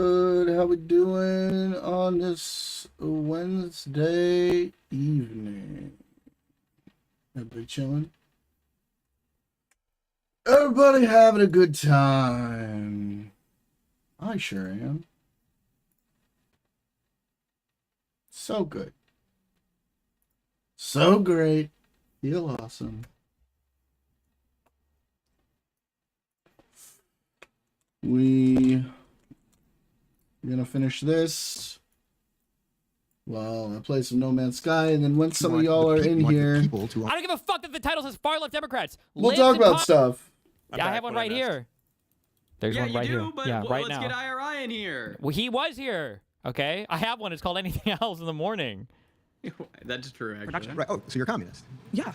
good? How we doing on this Wednesday evening? Everybody chilling? Everybody having a good time? I sure am. So good. So great. Feel awesome. We're gonna finish this. Well, I play some No Man's Sky, and then once some of y'all are in here, I don't give a fuck that the title says far left Democrats. we'll talk about stuff. Yeah, I have one right here. There's one right here. But yeah, right let's now. get IRI in here. Well, he was here. Okay, I have one. It's called Anything Else in the Morning. That's true, actually. Production. Right. Oh, so you're a communist? Yeah.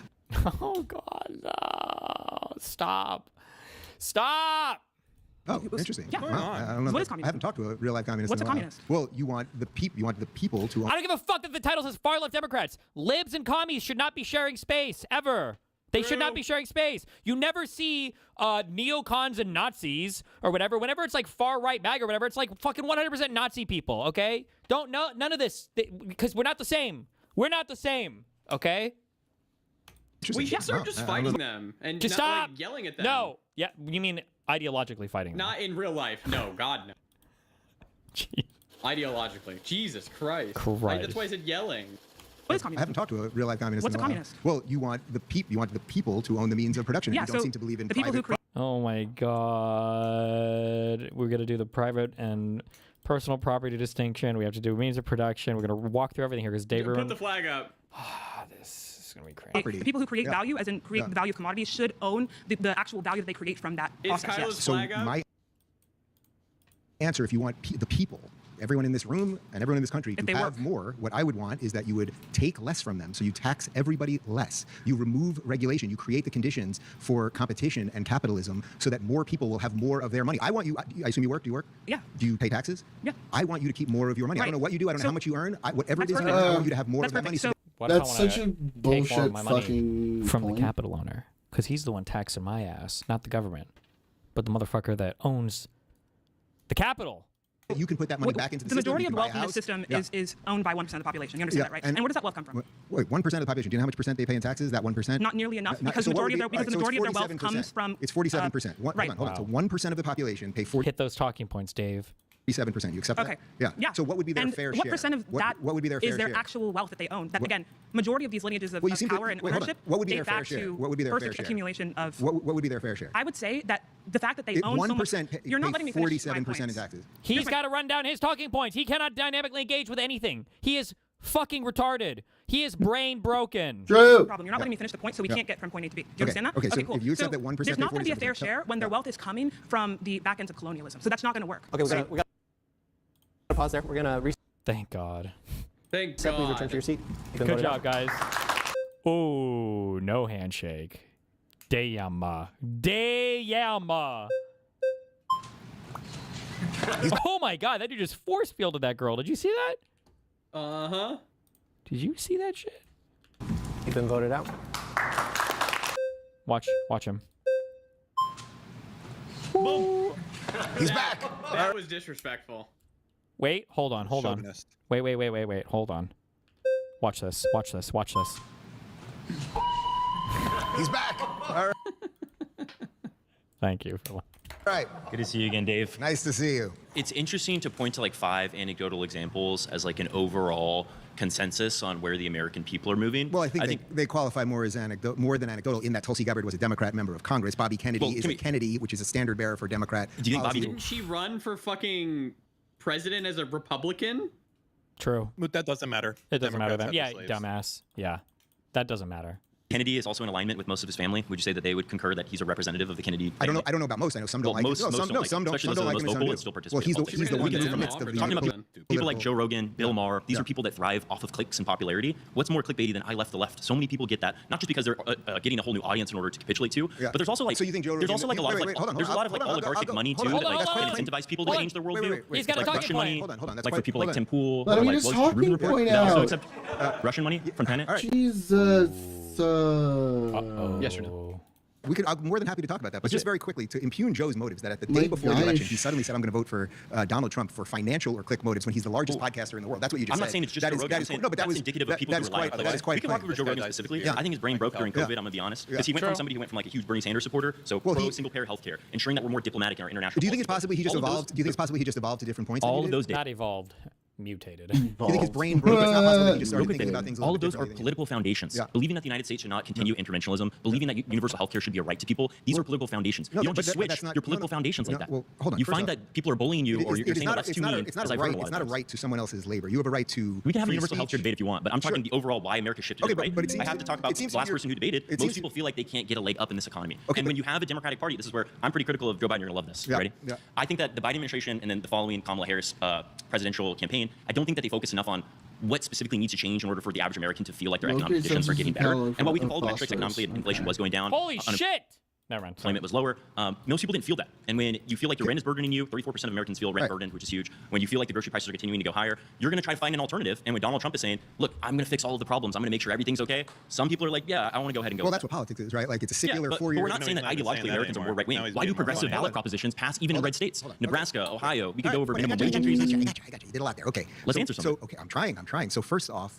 Oh God, no! Stop! Stop! Oh, interesting. Yeah. Wow. I don't know. What is communism? I haven't talked to a real life communist. What's in a a while. communist? Well, you want the people to. I don't give a fuck that the title says far left Democrats. Libs and commies should not be sharing space ever. They should not be sharing space. You never see neocons and Nazis or whatever. Whenever it's like far right MAGA or whatever, it's like fucking 100% Nazi people. Okay? Don't know none of this because we're not the same. We're not the same. Okay? We should start just fighting them and Just not stop like, yelling at them. No. Yeah. You mean ideologically fighting them? Not in real life. No, God, no. Jeez. Ideologically. Jesus Christ. Christ. That's why I said yelling. What is I communism? haven't talked to a real life communist. What's in a while. communist? Well, you want the people to own the means of production. Yeah, You don't so seem to believe in the people who private. Oh my God. We're going to do the private and personal property distinction. We have to do means of production. We're going to walk through everything here because Dave Put the flag up. this is going to be crazy. property. The people who create Yeah. value, as in create the value of commodities, should own the actual value that they create from that Is process. Kylo's Yes. So flag up? my answer, if you want the people, everyone in this room and everyone in this country If to they have work. more, what I would want is that you would take less from them. So you tax everybody less. You remove regulation. You create the conditions for competition and capitalism so that more people will have more of their money. I want you, I assume you work. Do you work? Yeah. Do you pay taxes? Yeah. I want you to keep more of your money. I Right. don't know what you do. I don't know So- how much you earn. Whatever it is, That's you do, perfect. I want you to have more That's of that money. perfect. So What if I That's wanna such a take more bullshit of my money fucking from point. the capital owner because he's the one taxing my ass, not the government, but the motherfucker that owns the capital. You can put that money back into the system. majority You of can buy wealth a in the house. system Yeah. is owned by 1% of the population. You understand Yeah, that, right? and- And where does that wealth come from? Wait, 1% of the population. Do you know how much percent they pay in taxes? That 1%? Not nearly enough, because so what majority would of be- their, because the all right, majority so of it's their wealth 47%. comes from. It's 47%. Right. Hold on. So 1% of the population pay 47%. Hit those talking points, Dave. You accept Okay. that? Yeah. Yeah. So what would be their and fair what share? percent of that what would be their fair is their share? actual wealth that they own? That, again, majority of these lineages of, Well, you of seem to- power and wait, hold on. ownership What would be date their fair back share? to What would be their fair perfect share? accumulation of. What would be their fair share? I would say that the fact that they own so much. 1% You're not letting me finish my 47% in points. taxes. He's my- got to run down his talking points. He cannot dynamically engage with anything. He is fucking retarded. He is brain broken. True. Problem. You're not letting me finish the point, so we Yeah. can't get from point A to B. Do you Okay. understand that? Okay, so if you accept that 1% there's pay not going to be a 47%, fair share when their wealth is coming from the back ends of colonialism. So that's not going to work. Okay, we got to pause there. We're gonna reset. Thank God. Thank Please God. return to your seat. You can Good vote it job, out. guys. Oh, no handshake. Damn. Damn. Oh my God, that dude just force fielded that girl. Did you see that? Uh-huh. Did you see that shit? You've been voted out. Watch him. He's back. That was disrespectful. Wait, hold on. Wait, hold on. Watch this. He's back. All Thank you for right. Good to see you again, Dave. Nice to see you. It's interesting to point to like 5 anecdotal examples as like an overall consensus on where the American people are moving. Well, I think they qualify more as more than anecdotal in that Tulsi Gabbard was a Democrat member of Congress. Bobby Kennedy Well, is a Kennedy, which is a standard bearer for Democrat. Do you think policy. Bobby Didn't she run for fucking president as a Republican? True. But that doesn't matter. It doesn't matter Democrats then. have Yeah, the slaves. dumbass. Yeah. That doesn't matter. Kennedy is also in alignment with most of his family. Would you say that they would concur that he's a representative of the Kennedy family? I don't know about most. I know some don't Well, like most it. No, don't like it, some don't. especially Some don't those like of it. the most Some vocal do. that still participate Well, in he's politics. the one Yeah, that's in the I'm midst all of for the Talking about political. people like Joe Rogan, Bill Maher, these are people that thrive off of clicks and popularity. What's more clickbaity than I left the left? So many people get that, not just because they're getting a whole new audience in order to capitulate to, Yeah. but there's also like So you think Joe there's Rogan- also like a lot of wait, like hold on, there's a lot of like hold on, oligarchic I'll go- money hold too on, that hold on, can hold on. incentivize people to Hold on. change their Wait, worldview. wait, wait. He's got a Like talking Russian point. money, Hold on. That's like for wait, people hold like on. Tim Pool. Let or, me like, just was talking Ruben Report. point They also out. accept Russian money from Planet. All right. Jesus. Uh-oh. Yes or no? I'm more than happy to talk about that. But just very quickly, to impugn Joe's motives, that at the day My before the election, gosh. he suddenly said, I'm going to vote for Donald Trump for financial or click motives when he's the largest podcaster in the world. That's what you just I'm said. not saying it's just that Joe is, Rogan. that I'm is, saying no, but that's that was, indicative of people that who is rely quite, on it. that is quite We can talk plain. about Joe Rogan specifically. Yeah. I think his brain broke during COVID. I'm gonna be honest, because he went from somebody who went from like a huge Bernie Sanders supporter, so Well, pro single payer healthcare, ensuring that we're more diplomatic in our international. Do you think it's policy. possibly he just All of those- evolved? Do you think it's possibly he just evolved to different points? than all you of did? those Not evolved, mutated. Do you think his brain broke? It's not possible that he just started thinking about things a all little of bit those are differently than you. political foundations. Yeah. Believing that the United States should not continue interventionism, believing that universal health care should be a right to people. These are political foundations. No, You don't but just that- but switch that's not- your political no, no. foundations like No, that. well, hold on. You First find off, that people are bullying you, or you're saying, "Oh, that's too mean," it's not as a I've heard right. a lot It's of not a times. right to someone else's labor. You have a right to. We can have a free universal health care speech. debate if you want, but I'm talking the overall why America shifted, Okay, right? but it I seems have to- to talk it about seems the last you're- person who debated. it Most seems- people feel like they can't get a leg up in this economy. Okay, And but- when you have a Democratic Party, this is where I'm pretty critical of Joe Biden. You're gonna love this. You Yeah, ready? yeah. I think that the Biden administration and then the following Kamala Harris presidential campaign, I don't think that they focus enough on what specifically needs to change in order for the average American to feel like their Loki economic conditions are says getting it's better. power And while we can for follow the metrics, phosphorus. economically, inflation was going down. Holy shit! Never mind. Employment was lower. Most people didn't feel that. And when you feel like your rent is burdening you, 34% of Americans feel rent Right. burdened, which is huge. When you feel like the grocery prices are continuing to go higher, you're going to try to find an alternative. And when Donald Trump is saying, look, I'm going to fix all of the problems, I'm going to make sure everything's okay, some people are like, yeah, I want to go ahead and go Well, with that's that. what politics is, right? Like it's a Yeah, secular but 4 we're years. not saying that he's not even ideologically saying that Americans are more anymore. right wing. Now he's Why do being more progressive funny. ballot propositions pass even in red states? Hold on. Nebraska, Ohio, we could go over I got minimum you, wage I got you, increases. I got you. You did a lot there. Okay. Let's answer something. So, okay, I'm trying. So first off,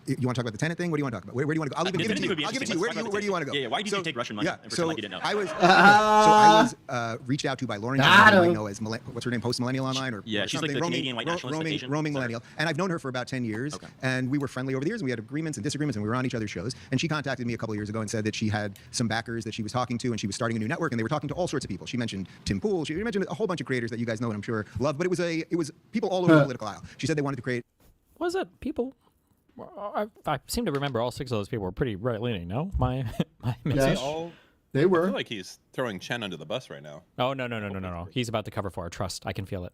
you want to talk about the tenant thing? What do you want to talk about? Where do you want to go? I'll even give it to you. would be I'll give it to interesting. you. Let's talk about Where do you want to go? Yeah, why did you take Russian money? Yeah. And pretend So like you didn't know? I was reached out to by Lauren, Got who I him. know as what's her name, post millennial online or Yeah, or she's like something, the roaming, Canadian white nationalist roaming, Asian. roaming Sorry. millennial. And I've known her for about 10 years, Okay. and we were friendly over the years, and we had agreements and disagreements, and we were on each other's shows. And she contacted me a couple of years ago and said that she had some backers that she was talking to, and she was starting a new network, and they were talking to all sorts of people. She mentioned Tim Pool. She mentioned a whole bunch of creators that you guys know and I'm sure love, but it was people all over the political aisle. She said they wanted to create. Was it people? I seem to remember all 6 of those people were pretty right leaning. No, my Yeah. missus. They I were. feel like he's throwing Chen under the bus right now. Oh no! He's about to cover for our trust. I can feel it.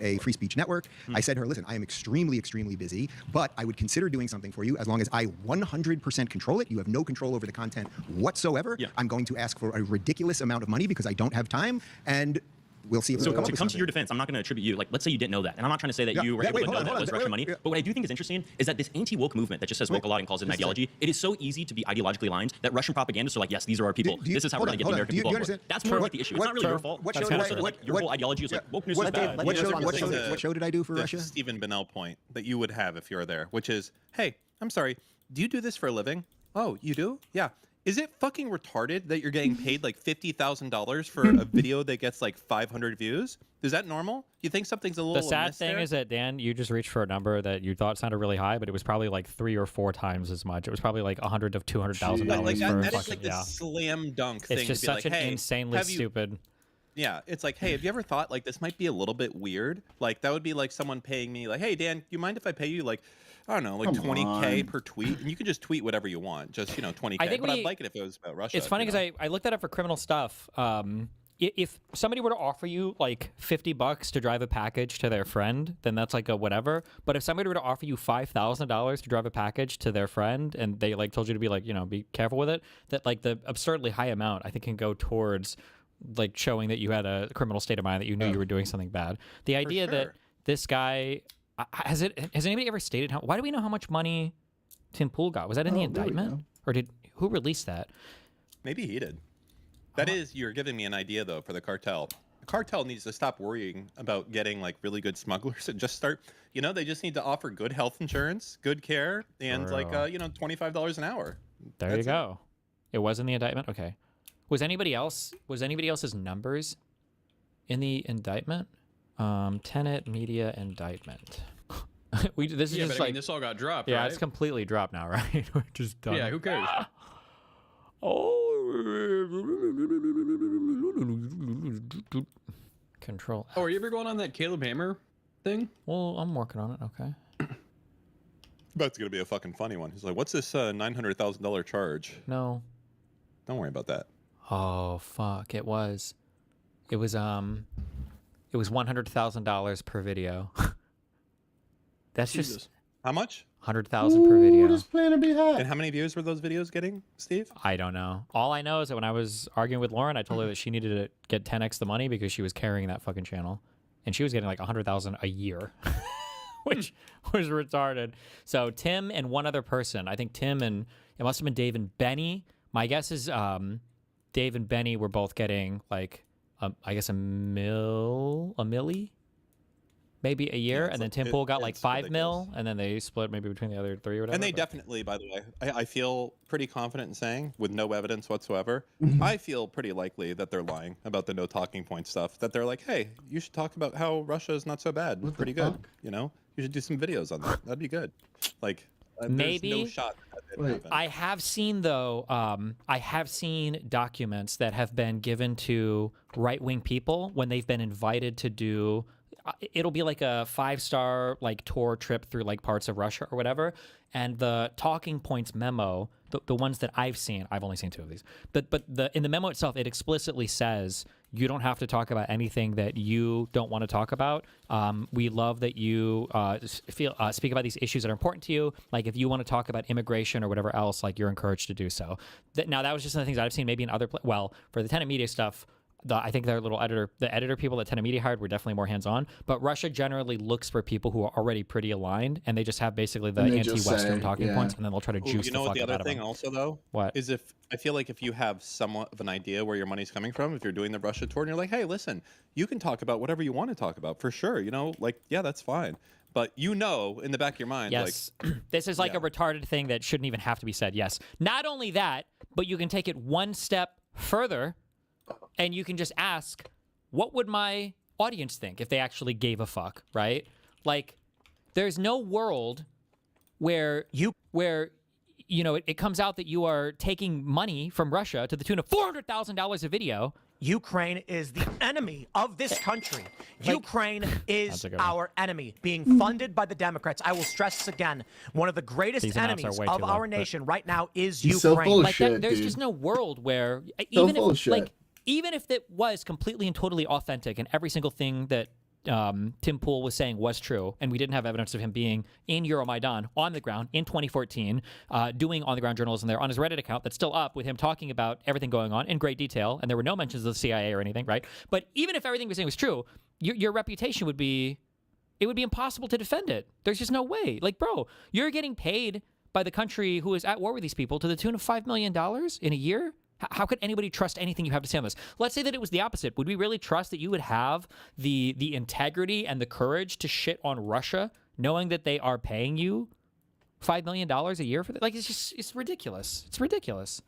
A free speech network. I said to her, listen, I am extremely busy, but I would consider doing something for you as long as I 100% control it. You have no control over the content whatsoever. Yeah. I'm going to ask for a ridiculous amount of money because I don't have time, and we'll see if So we come up to with come to something. your defense, I'm not going to attribute you. Like, let's say you didn't know that, and I'm not trying to say that Yeah. you were Yeah, able wait, to hold know on, that hold was on. Russian Wait, money. yeah. But what I do think is interesting is that this anti-woke movement that just says woke a lot and calls it an This is ideology, it is so easy to be ideologically aligned that Russian propagandists are like, yes, these are our people. Do you- This is how we're hold going to on, get the hold on. American Do people you on board. understand? That's more like the issue. It's not really your fault. What That's show kind did of I- like your whole ideology is like wokeness is what- bad. what show- Let me what just show- say the- what show did I do for the Russia? Stephen Bennell point that you would have if you're there, which is, hey, I'm sorry, do you do this for a living? Oh, you do? Yeah. Is it fucking retarded that you're getting paid like $50,000 for a video that gets like 500 views? Is that normal? You think something's a little The sad amiss thing there? is that Dan, you just reached for a number that you thought sounded really high, but it was probably like 3 or 4 times as much. It was probably like $100,000 to $200,000 like for that is fucking like the yeah. slam dunk thing. It's just to be such like, an hey, insanely have you- stupid. Yeah, it's like, hey, have you ever thought like this might be a little bit weird? Like that would be like someone paying me like, hey Dan, you mind if I pay you like, I don't know, like Come 20K on. per tweet? And you can just tweet whatever you want, just 20K. I think but we- I'd like it if it was about Russia. It's funny you because know? I looked that up for criminal stuff. If somebody were to offer you like $50 to drive a package to their friend, then that's like a whatever. But if somebody were to offer you $5,000 to drive a package to their friend, and they like told you to be like, be careful with it, that like the absurdly high amount I think can go towards like showing that you had a criminal state of mind, that you knew you were doing something bad. The idea that sure. this guy has anybody ever stated why do we know how much money Tim Pool got? Was that in the Oh, there we indictment, go. or who released that? Maybe he did. That is, you're giving me an idea though for the cartel. The cartel needs to stop worrying about getting like really good smugglers and just start. They just need to offer good health insurance, good care, and like $25 an hour. There That's you go. It was in the indictment. Okay. Was anybody else's numbers in the indictment? Tenet media indictment. This is Yeah, just but I like mean, this all got dropped, yeah, right? it's completely dropped now, right? We're just done. Yeah, who cares? Control. Oh, are you ever going on that Caleb Hammer thing? Well, I'm working on it. Okay. That's gonna be a fucking funny one. He's like, "What's this $900,000 charge?" No. Don't worry about that. Oh fuck! It was $100,000 per video. That's just Jesus. How much? 100,000 per video. Ooh, this plan to be hot. And how many views were those videos getting, Steve? I don't know. All I know is that when I was arguing with Lauren, I told her that she needed to get 10x the money because she was carrying that fucking channel, and she was getting like 100,000 a year, which was retarded. So Tim and one other person, I think Tim and it must have been Dave and Benny. My guess is Dave and Benny were both getting like, I guess a milli, maybe a year, and then Tim Pool got like 5 mil, and then they split maybe between the other 3 or whatever. And they definitely, by the way, I feel pretty confident in saying, with no evidence whatsoever, I feel pretty likely that they're lying about the no talking point stuff. That they're like, hey, you should talk about how Russia is not so bad, pretty good. You know, you should do some videos on that. That'd be good. Like, maybe. there's no shot that it happened. I have seen though. I have seen documents that have been given to right-wing people when they've been invited to do. It'll be like a 5-star like tour trip through like parts of Russia or whatever, and the talking points memo, the ones that I've seen, I've only seen 2 of these, but in the memo itself, it explicitly says you don't have to talk about anything that you don't want to talk about. We love that you speak about these issues that are important to you. Like if you want to talk about immigration or whatever else, like you're encouraged to do so. Now that was just some of the things I've seen maybe in other well, for the Tenet Media stuff. I think their little the editor people that Tenet Media hired were definitely more hands-on, but Russia generally looks for people who are already pretty aligned, and they just have basically the anti-Western talking points, and then they'll try to juice you know the what fuck the out other of thing them. also though? What? Is if I feel like if you have somewhat of an idea where your money's coming from, if you're doing the Russia tour and you're like, hey, listen, you can talk about whatever you want to talk about for sure, you know, like, yeah, that's fine. But you know, in the back of your mind, yes, like, this is like a retarded thing that shouldn't even have to be said. Yes. Not only that, but you can take it one step further, and you can just ask, what would my audience think if they actually gave a fuck, right? Like, there's no world where it comes out that you are taking money from Russia to the tune of $400,000 a video. Ukraine is the enemy of this country. Ukraine is our enemy, being funded by the Democrats. I will stress this again. One of the greatest enemies of our nation right now is Ukraine. There's just no world where even if it was completely and totally authentic and every single thing that Tim Pool was saying was true, and we didn't have evidence of him being in Euromaidan on the ground in 2014, doing on-the-ground journalism there on his Reddit account that's still up with him talking about everything going on in great detail, and there were no mentions of the CIA or anything, right? But even if everything he was saying was true, your reputation would be impossible to defend it. There's just no way. Like, bro, you're getting paid by the country who is at war with these people to the tune of $5 million in a year? How could anybody trust anything you have to say on this? Let's say that it was the opposite. Would we really trust that you would have the integrity and the courage to shit on Russia, knowing that they are paying you $5 million a year for that? Like, it's ridiculous. It's ridiculous.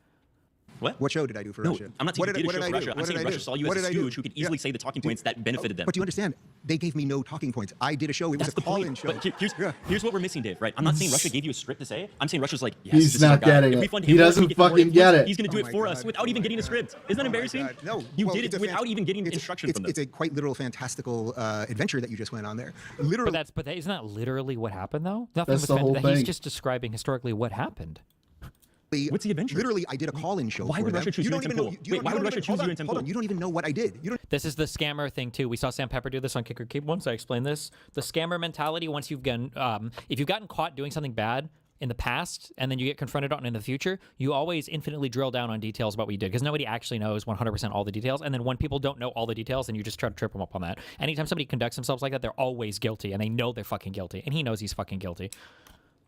What show did I do for Russia? I'm not saying you did a show for Russia. I'm saying Russia saw you as a stooge who could easily say the talking points that benefited them. But you understand, they gave me no talking points. I did a show. It was a call-in show. But here's what we're missing, Dave, right? I'm not saying Russia gave you a script to say. I'm saying Russia's like, yes, he's not getting it. He doesn't fucking get it. He's going to do it for us without even getting a script. Isn't that embarrassing? No. You did it without even getting instruction from them. It's a quite literal fantastical adventure that you just went on there. Literally. But isn't that literally what happened, though? Nothing That's the whole thing. He's just describing historically what happened. What's the adventure? Literally, I did a call-in show. Why would Russia choose you and Tim Pool? Wait, why would Russia choose you and Tim Pool? You don't even know what I did. This is the scammer thing too. We saw Sam Pepper do this on Kicker Keep once. I explained this. The scammer mentality. Once you've gotten, if you've gotten caught doing something bad in the past, and then you get confronted on it in the future, you always infinitely drill down on details about what you did, because nobody actually knows 100% all the details. And then when people don't know all the details, then you just try to trip them up on that. Anytime somebody conducts themselves like that, they're always guilty, and they know they're fucking guilty, and he knows he's fucking guilty.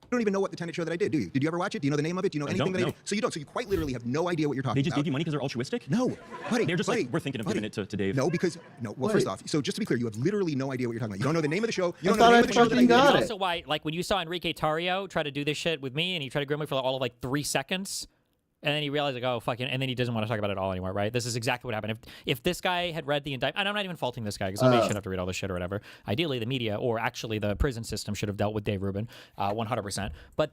You don't even know what the Tenet show that I did, do you? Did you ever watch it? Do you know the name of it? Do you know anything that I did? So you don't. So you quite literally have no idea what you're talking about. They just gave you money because they're altruistic? No, buddy. They're just like, we're thinking of giving it to Dave. No, because well, first off, so just to be clear, you have literally no idea what you're talking about. You don't know the name of the show. You I don't know the name of the show that I got did. That's also why, like, when you saw Enrique Tarrio try to do this shit with me, and he tried to grill me for all of like 3 seconds. And then he realized, like, oh, fucking, and then he doesn't want to talk about it at all anymore, right? This is exactly what happened. If this guy had read the indictment, and I'm not even faulting this guy, because somebody should have to read all this shit or whatever. Ideally, the media, or actually the prison system, should have dealt with Dave Rubin, 100%. But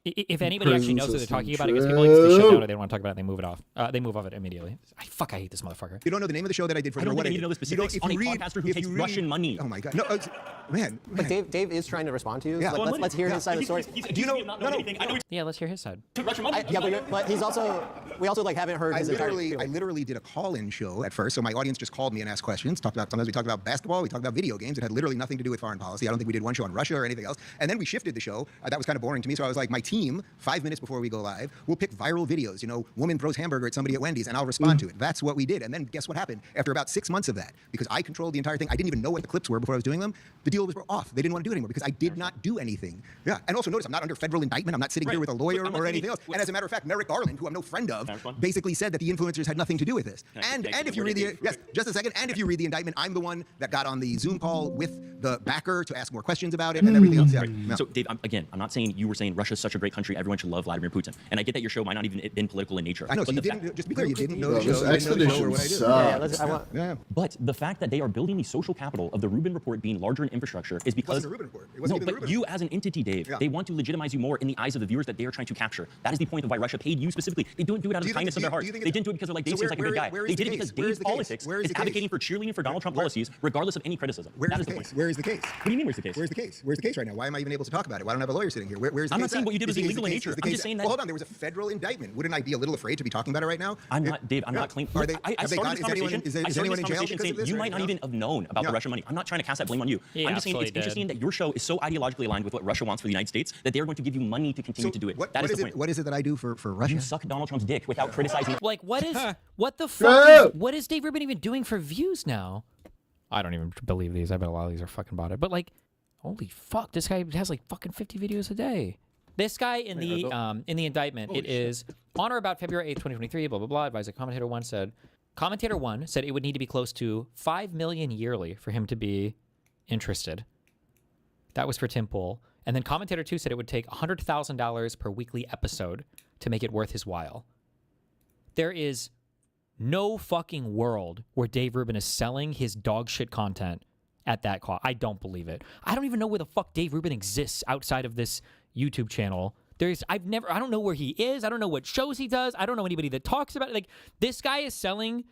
if anybody actually knows what they're talking about, I guess people like to shut down or they don't want to talk about it, they move it off. They move off it immediately. I hate this motherfucker. You don't know the name of the show that I did for I don't think what I need to know the specifics on a podcaster who takes Russian money. Oh my god, no, man. But Dave is trying to respond to you. Yeah. Like, let's hear his side of the story. Do you know? No. Yeah, let's hear his side. Russian money. But he's also, we also like haven't heard his entire I literally did a call-in show at first, so my audience just called me and asked questions. Sometimes we talked about basketball, we talked about video games. It had literally nothing to do with foreign policy. I don't think we did one show on Russia or anything else. And then we shifted the show. That was kind of boring to me, so I was like, my team team, 5 minutes before we go live, will pick viral videos. You know, woman throws hamburger at somebody at Wendy's, and I'll respond to it. That's what we did. And then guess what happened? After about 6 months of that, because I controlled the entire thing, I didn't even know what the clips were before I was doing them. The deal was off. They didn't want to do it anymore because I did not do anything. Yeah. And also notice I'm not under federal indictment. I'm not sitting here with a lawyer or anything else. And as a matter of fact, Merrick Garland, who I'm no friend of, basically said that the influencers had nothing to do with this. And if you read the just a second, and if you read the indictment, I'm the one that got on the Zoom call with the backer to ask more questions about it and everything else. Yeah. So Dave, again, I'm not saying you were saying Russia's such a great country, everyone should love Vladimir Putin. And I get that your show might not even have been political in nature. I know, so but you didn't, just be clear, you didn't know the show. This expedition sucks. But the fact that they are building the social capital of the Rubin Report being larger in infrastructure is because... It wasn't the Rubin Report. It wasn't even the Rubin you Report. as an entity, Dave, they want to legitimize you more in the eyes of the viewers that they are trying to capture. That is the point of why Russia paid you specifically. They don't do it out of the kindness of their heart. They didn't do it because they're like, Dave seems like a good guy. They did it because Dave's politics is advocating for cheerleading for Donald Trump policies, regardless of any criticism. That is the point. Where is the case? What do you mean, where's the case? Where's the case? Where's the case right now? Why am I even able to talk about it? Why don't I have a lawyer sitting here? Where's the case? I'm not saying what you did was illegal in nature. I'm just saying that... Well, hold on. There was a federal indictment. Wouldn't I be a little afraid to be talking about it right now? I'm not, Dave, I'm not claiming... I started this conversation saying you might not even have known about the Russian money. I'm not trying to cast that blame on you. I'm just saying it's interesting that your show is so ideologically aligned with what Russia wants for the United States that they're going to give you money to continue to do it. That is the point. What is it that I do for Russia? You suck Donald Trump's dick without criticizing... Like, what the fuck what is Dave Rubin even doing for views now? I don't even believe these. I bet a lot of these are fucking bought it. But like, holy fuck, this guy has like fucking 50 videos a day. This guy in the indictment, it is on or about February 8th, 2023, blah, blah, blah. Advisor Commentator 1 said it would need to be close to 5 million yearly for him to be interested. That was for Tim Pool. And then Commentator 2 said it would take $100,000 per weekly episode to make it worth his while. There is no fucking world where Dave Rubin is selling his dog shit content at that cost. I don't believe it. I don't even know where the fuck Dave Rubin exists outside of this YouTube channel. I don't know where he is. I don't know what shows he does. I don't know anybody that talks about it. Like, this guy is selling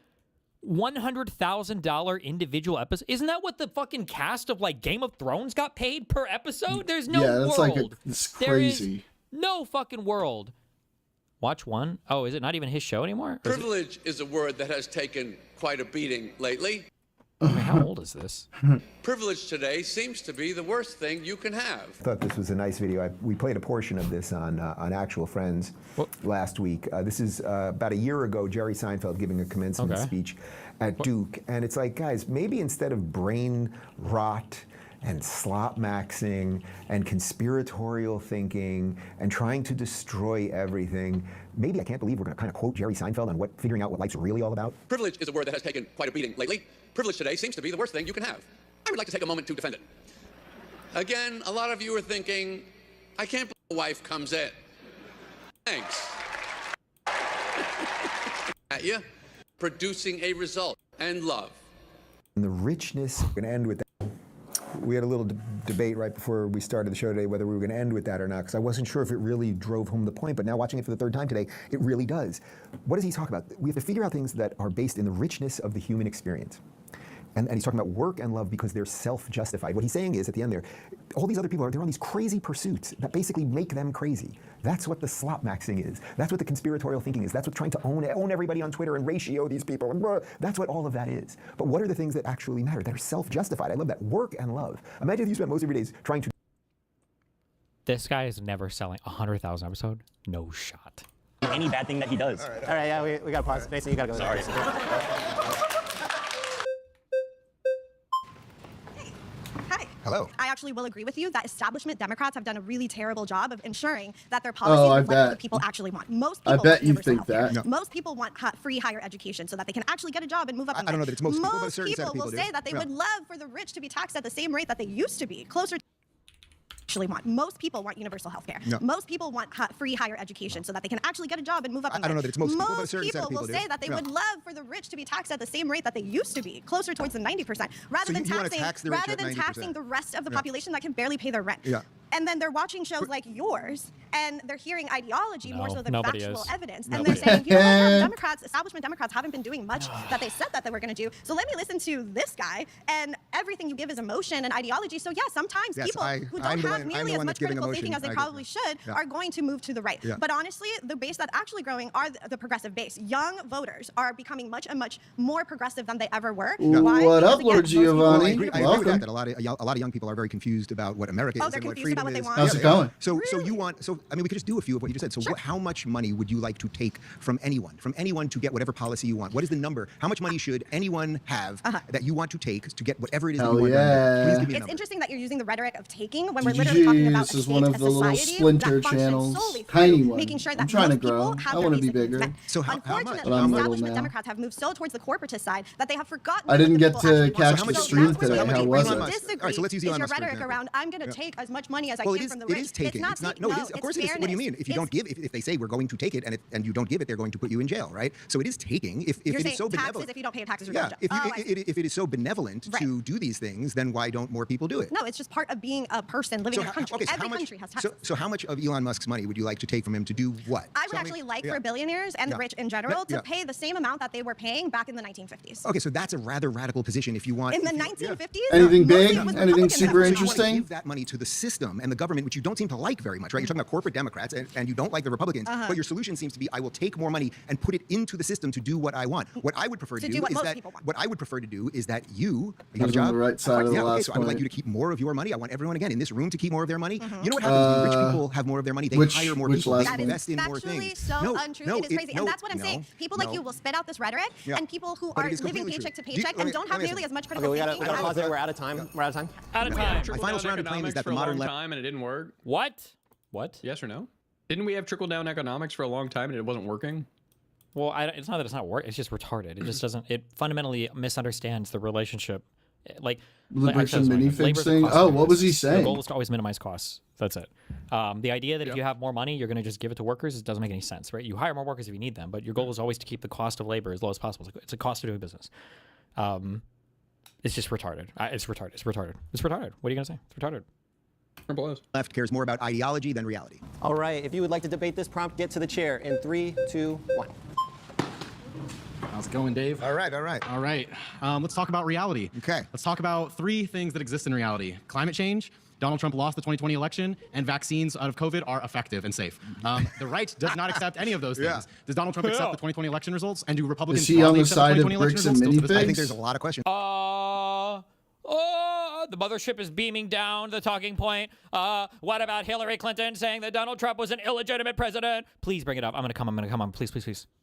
$100,000 individual episodes. Isn't that what the fucking cast of like Game of Thrones got paid per episode? There's no world. Like it's crazy. There is no fucking world. Watch one. Oh, is it not even his show anymore? Privilege is a word that has taken quite a beating lately. I mean, how old is this? Privilege today seems to be the worst thing you can have. I thought this was a nice video. We played a portion of this on Actual Friends last week. This is about a year ago, Jerry Seinfeld giving a commencement speech at Duke. And it's like, guys, maybe instead of brain rot and slop maxing and conspiratorial thinking and trying to destroy everything, maybe I can't believe we're going to kind of quote Jerry Seinfeld on figuring out what life's really all about. Privilege is a word that has taken quite a beating lately. Privilege today seems to be the worst thing you can have. I would like to take a moment to defend it. Again, a lot of you are thinking, I can't believe a wife comes in. Thanks. At you, producing a result and love. And the richness, we're going to end with that. We had a little debate right before we started the show today whether we were going to end with that or not, because I wasn't sure if it really drove home the point, but now watching it for the third time today, it really does. What does he talk about? We have to figure out things that are based in the richness of the human experience. And he's talking about work and love because they're self-justified. What he's saying is, at the end there, all these other people they're on these crazy pursuits that basically make them crazy. That's what the slop maxing is. That's what the conspiratorial thinking is. That's what trying to own everybody on Twitter and ratio these people. And that's what all of that is. But what are the things that actually matter, that are self-justified? I love that. Work and love. Imagine if you spent most of your days trying to... This guy is never selling 100,000 episode. No shot. Any bad thing that he does. All right, yeah, we got to pause. Mason, you got to go. Sorry. Hello. I actually will agree with you that establishment Democrats have done a really terrible job of ensuring that their policies reflect what the people actually want. Most people I bet you think that. No. Most people want free higher education so that they can actually get a job and move up. I don't know that it's most people, but a most certain set of people people will say that they would love for the rich to be taxed at the same rate that they used to be, closer to actually want. Most people want universal health care. No. Most people want free higher education so that they can actually get a job and move up. I don't know that it's most people, but a certain set of people will say that they would love for the rich to be taxed at the same rate that they used to be, closer towards the 90%, rather than taxing the rest of the population that can barely pay their rent. Yeah. And then they're watching shows like yours, and they're hearing ideology more so than factual evidence. And Nobody they're saying, you know what, establishment Democrats haven't been doing much that they said that they were going to do. So let me listen to this guy, and everything you give is emotion and ideology. So yeah, sometimes people who don't have nearly as much critical thinking as they probably should are going to move to the right. But honestly, the base that's actually growing are the progressive base. Young voters are becoming much more progressive than they ever were. Why? What up, Because, Lord Giovanni? I agree with that. A lot of young people are very confused about what America is. Oh, they're and what confused freedom about what they is. want. How's it going? So you want I mean, we could just do a few of what you just said. So how much money would you like to take from anyone to get whatever policy you want? What is the number? How much money should anyone have that you want to take to get whatever it is that you want done? Please give me a It's number. interesting that you're using the rhetoric of taking when we're literally talking about This is one of the little society splinter that functions channels. solely Tiny through one. making sure that I'm trying to most people grow. have I their want to be basic needs bigger. met. So how much? Unfortunately, But I'm little establishment now. Democrats have moved so towards the corporatist side that they have forgotten. I didn't what get the to people actually catch want. the So stream that's where today. we How disagree. was Elon it? Musk. All right, so let's use Is Elon your Musk, for rhetoric example. around I'm going to take as much money as I Well, can it is. from the It rich. is taking. It's not No, it is. it's Of course, it is. What do you mean? If you don't give, if they say we're going to take it, and you don't give it, they're going to put you in jail, right? So it is taking. If You're it saying is so taxes, benevolent, if you don't pay taxes, you're yeah. going to jail. If it is so benevolent to do these things, then why don't more people do it? No, it's just part of being a person living in a country. Okay, so Every how much? country has taxes. So how much of Elon Musk's money would you like to take from him to do what? I would actually like for billionaires and the rich in general to pay the same amount that they were paying back in the 1950s. Okay, so that's a rather radical position if you want. In the 1950s? Anything big? mostly it was Anything Republicans that super were interesting? Give that money to the system and the government, which you don't seem to like very much, right? You're talking about corporate Democrats, and you don't like the Republicans, but your solution seems to be, I will take more money and put it into the system to do what I want. What I would prefer to do what is most that people want. what I would prefer to do is that you have a He was on job. the right side of the yeah, okay, last so I would like point. you to keep more of your money. I want everyone again in this room to keep more of their money. You know what happens when rich people have more of their money? They hire more people. They That is invest in more factually things. so untrue. It is crazy. And that's what I'm saying. People like you will spit out this rhetoric, and people who But are it is living completely paycheck to true. paycheck and don't have nearly as much critical Okay, we thinking. gotta pause there. We're out of time. We're out of time. Out of time. My final surrounding claim is that the modern left. time and it didn't work. What? What? Yes or no? Didn't we have trickle down economics for a long time and it wasn't working? Well, it's not that it's not working. It's just retarded. It just doesn't. It fundamentally misunderstands the relationship. Like Liberation labor's a minifig cost thing? Oh, center. what was he The saying? goal is to always minimize costs. That's it. The idea that if you have more money, you're going to just give it to workers, it doesn't make any sense, right? You hire more workers if you need them, but your goal is always to keep the cost of labor as low as possible. It's a cost of doing business. It's just retarded. It's retarded. It's retarded. It's retarded. What are you going to say? It's retarded. Left cares more about ideology than reality. All right, if you would like to debate this prompt, get to the chair in 3, 2, 1. How's it going, Dave? All right, all right. All right. Let's talk about reality. Okay. Let's talk about 3 things that exist in reality. Climate change, Donald Trump lost the 2020 election, and vaccines out of COVID are effective and safe. The right does not accept any of those things. Yeah. Does Donald Trump accept the 2020 election results? And do Republicans Is he on broadly the accept side of 2020 election bricks and results? Still to this minifigs? day? I think there's a lot of questions. The mothership is beaming down the talking point. What about Hillary Clinton saying that Donald Trump was an illegitimate president? Please bring it up. I'm gonna come on. Please.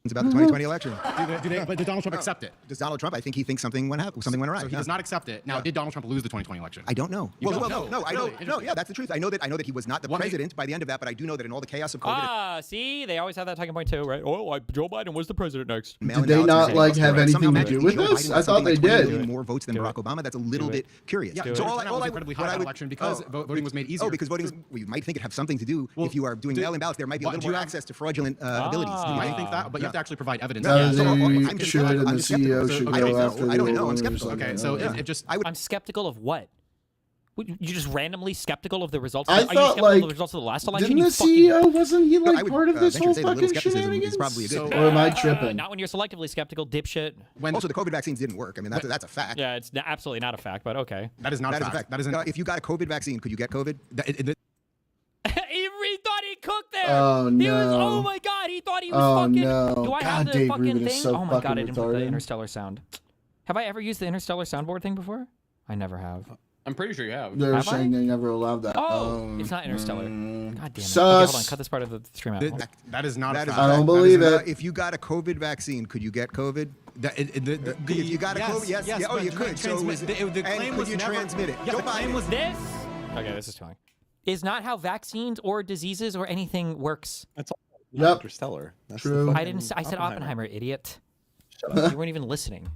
It's about the 2020 election. But did Donald Trump accept it? Does Donald Trump? I think he thinks something went awry. So he does not accept it. Now, did Donald Trump lose the 2020 election? I don't know. You don't No, know? I know. Really? No, yeah, that's the truth. I know that he was not the president by the end of that, but I do know that in all the chaos of COVID. See, they always have that talking point too, right? Oh, Joe Biden was the president next. Did they not like have anything to do with this? I thought they did. More votes than Barack Obama. That's a little bit curious. Yeah, So all was incredibly high that election because voting was made easier. Oh, because voting was. Well, you might think it have something to do if you are doing mail-in ballots. There might be a little more access to fraudulent abilities. You might think that, but you have to actually provide evidence. They should, and the CEO should go after I don't know. I'm the skeptical. Okay, so it just. I'm skeptical of what? You just randomly skeptical of the results? I Are you thought, skeptical like, of the results of the last election? didn't the CEO, wasn't he like part of this whole venture to say that a little fucking skepticism is shenanigans? probably a good thing. Or am I tripping? Not when you're selectively skeptical, dipshit. Also, the COVID vaccines didn't work. I mean, that's a fact. Yeah, it's absolutely not a fact, but okay. That is not a fact. That is if you got a COVID vaccine, could you get COVID? He thought he cooked there. Oh, He was, no. oh my god, he thought he was Oh, fucking. no. Do I God, have the Dave fucking Rubin thing? is so Oh my god, I fucking didn't put the retarded. interstellar sound. Have I ever used the interstellar soundboard thing before? I never have. I'm pretty sure you have. They're Have saying I? they never allowed that. Oh, it's not interstellar. God damn it. Sus. Okay, hold on. Cut this part of the stream out. That is not a fact. I don't believe it. If you got a COVID vaccine, could you get COVID? If you got a COVID, yes. Oh, you could. So the claim was you never transmit it? Yeah, the claim was This? Okay, this is too long. Is not how vaccines or diseases or anything works. That's all. Yep. Interstellar. That's True. I didn't. I said Oppenheimer, idiot. You weren't even listening.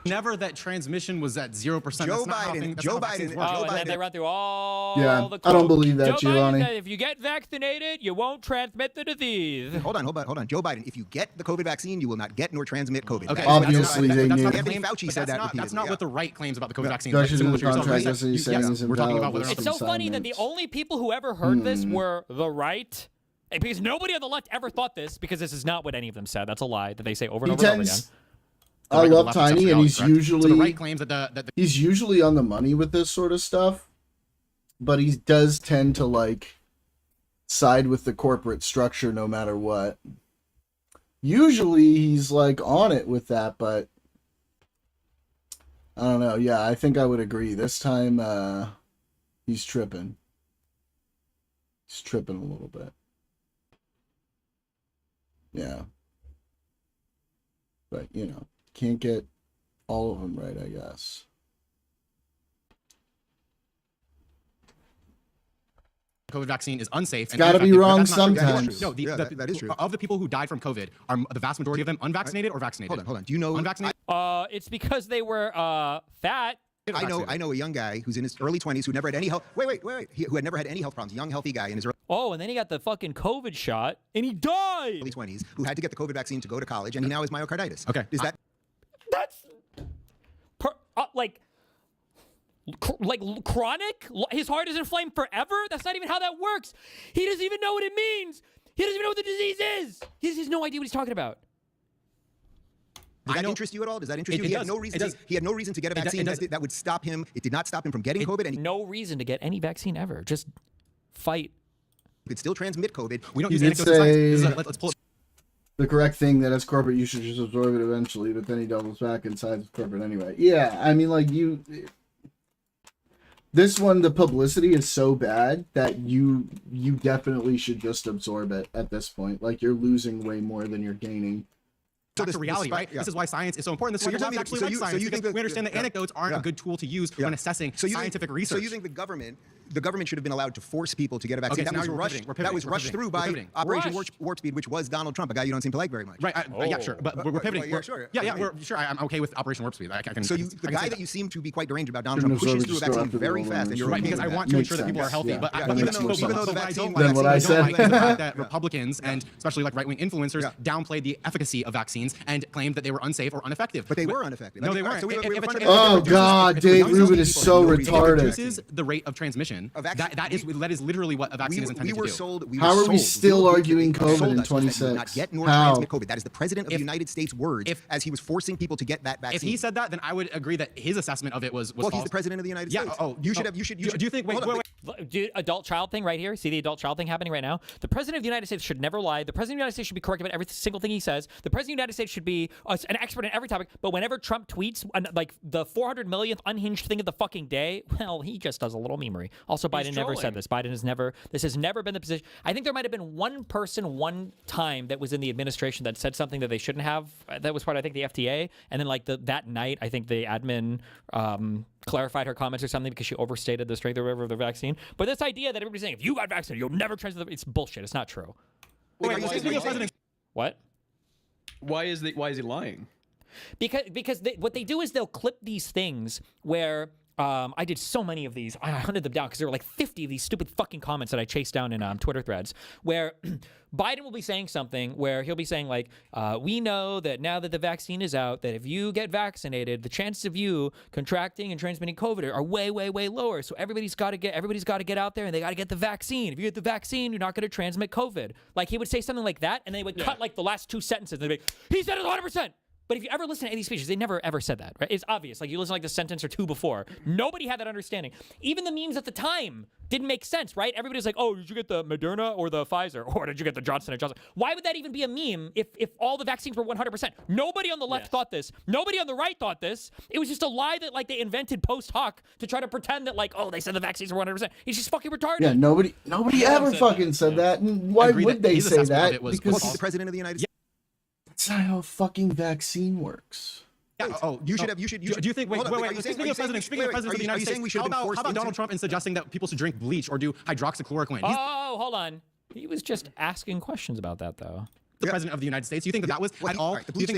Never that transmission was at 0%. Joe Biden. Oh, and then they run through all Yeah, the I don't quotes. believe that, Joe Biden Giovanni. said, if you get vaccinated, you won't transmit the disease. Hold on. Joe Biden, if you get the COVID vaccine, you will not get nor transmit COVID. Okay, Obviously, they knew. Anthony Fauci said that repeatedly. That's not what the right claims about the COVID vaccine. Discussion Similar in to the yourself, contract, right? that's what he's saying Yes, is we're talking about invalid. whether It's so funny that the only people who ever heard this were the right. Because nobody on the left ever thought this, because this is not what any of them said. That's a lie that they say over and over and over again. I love Tiny, and he's usually the right claims that he's usually on the money with this sort of stuff, but he does tend to like side with the corporate structure no matter what. Usually he's like on it with that, but I don't know. Yeah, I think I would agree. This time he's tripping. He's tripping a little bit. Yeah. But, you know, can't get all of them right, I guess. COVID vaccine is unsafe. It's got to be wrong sometimes. No, that is true. Of the people who died from COVID, are the vast majority of them unvaccinated or vaccinated? Hold on. Do you know unvaccinated? It's because they were fat. I know a young guy who's in his early 20s who never had any health. Wait. Who had never had any health problems. A young, healthy guy in his and then he got the fucking COVID shot and he died. Early 20s who had to get the COVID vaccine to go to college, and he now has myocarditis. Okay. Is that? That's like chronic? His heart is inflamed forever? That's not even how that works. He doesn't even know what it means. He doesn't even know what the disease is. He has no idea what he's talking about. Does that interest you at all? Does that interest you? He had no reason. He had no reason to get a vaccine that would stop him. It did not stop him from getting COVID. And no reason to get any vaccine ever. Just fight. You could still transmit COVID. We don't He use did anecdotal say science. Let's pull the correct thing that as corporate you should just absorb it eventually, but then he doubles back and sides with corporate anyway. Yeah, I mean, like this one, the publicity is so bad that you definitely should just absorb it at this point. Like, you're losing way more than you're gaining. Back to reality, right? Yeah. This is why science is so important. This is why the left actually likes science. We understand that anecdotes aren't a good tool to use when assessing scientific research. So you think the government should have been allowed to force people to get a vaccine? Okay, that was rushed through by Operation Warp Speed, which was Donald Trump, a guy you don't seem to like very much. Right? Yeah, sure. But we're pivoting. Yeah, sure. We're sure. I'm okay with Operation Warp Speed. The guy that you seem to be quite deranged about, Donald Trump, pushes through a vaccine very fast, and you're right because I want to ensure that people are healthy. But even though the vaccine, what I said, is the fact that Republicans and especially like right-wing influencers downplayed the efficacy of vaccines and claimed that they were unsafe or ineffective. But they were ineffective. No, they weren't. Oh God, Dave Rubin is so retarded. If it reduces the rate of transmission, that is literally what a vaccine is intended to do. How are we still arguing COVID in 26? Not get nor transmit COVID. That is the president of the United States' words as he was forcing people to get that vaccine. If he said that, then I would agree that his assessment of it was false. He's the president of the United States. Oh, you should. Do you think? Wait. Dude, adult child thing right here. See the adult child thing happening right now? The president of the United States should never lie. The president of the United States should be correct about every single thing he says. The president of the United States should be an expert in every topic. But whenever Trump tweets like the 400 millionth unhinged thing of the fucking day, well, he just does a little memery. Also, Biden never said this. This has never been the position. I think there might have been one person one time that was in the administration that said something that they shouldn't have. That was part of, I think, the FDA. And then like that night, I think the admin clarified her comments or something because she overstated the strength or whatever of the vaccine. But this idea that everybody's saying, if you got vaccinated, you'll never transmit it's bullshit. It's not true. What? Why is he lying? Because what they do is they'll clip these things where I did so many of these. I hunted them down because there were like 50 of these stupid fucking comments that I chased down in Twitter threads where Biden will be saying something where he'll be saying like, we know that now that the vaccine is out, that if you get vaccinated, the chances of you contracting and transmitting COVID are way, way, way lower. So everybody's got to get out there and they got to get the vaccine. If you get the vaccine, you're not going to transmit COVID. Like he would say something like that and they would cut like the last two sentences and they'd be like, he said it 100%. But if you ever listen to any of these speeches, they never ever said that, right? It's obvious. Like you listen to like the sentence or two before. Nobody had that understanding. Even the memes at the time didn't make sense, right? Everybody's like, oh, did you get the Moderna or the Pfizer? Or did you get the Johnson & Johnson? Why would that even be a meme if all the vaccines were 100%? Nobody on the left thought this. Nobody on the right thought this. It was just a lie that like they invented post hoc to try to pretend that like, oh, they said the vaccines were 100%. It's just fucking retarded. Yeah, nobody ever fucking said that. And why would they say that? Because he's the president of the United States. That's not how a fucking vaccine works. Yeah, do you think? Wait. Speaking of presidents of the United States, how about Donald Trump in suggesting that people should drink bleach or do hydroxychloroquine? Oh, hold on. He was just asking questions about that, though. The president of the United States. Do you think that was at all? The bleach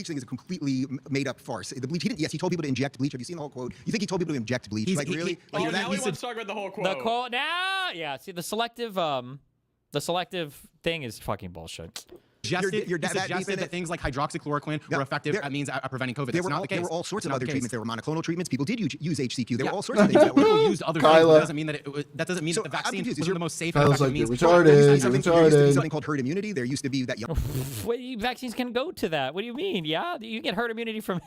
thing is a completely made up farce. The bleach. He told people to inject bleach. Have you seen the whole quote? You think he told people to inject bleach? Really? Now he wants to talk about the whole quote. The quote now, yeah. See, the selective thing is fucking bullshit. Suggested that things like hydroxychloroquine were effective at means at preventing COVID. That's not the case. There were all sorts of other treatments. There were monoclonal treatments. People did use HCQ. There were all sorts of things. People used other things. That doesn't mean that the vaccine was the most safe. Kyle's like, means retarded. There used to be something called herd immunity. There used to be that. Vaccines can go to that. What do you mean? Yeah, you get herd immunity from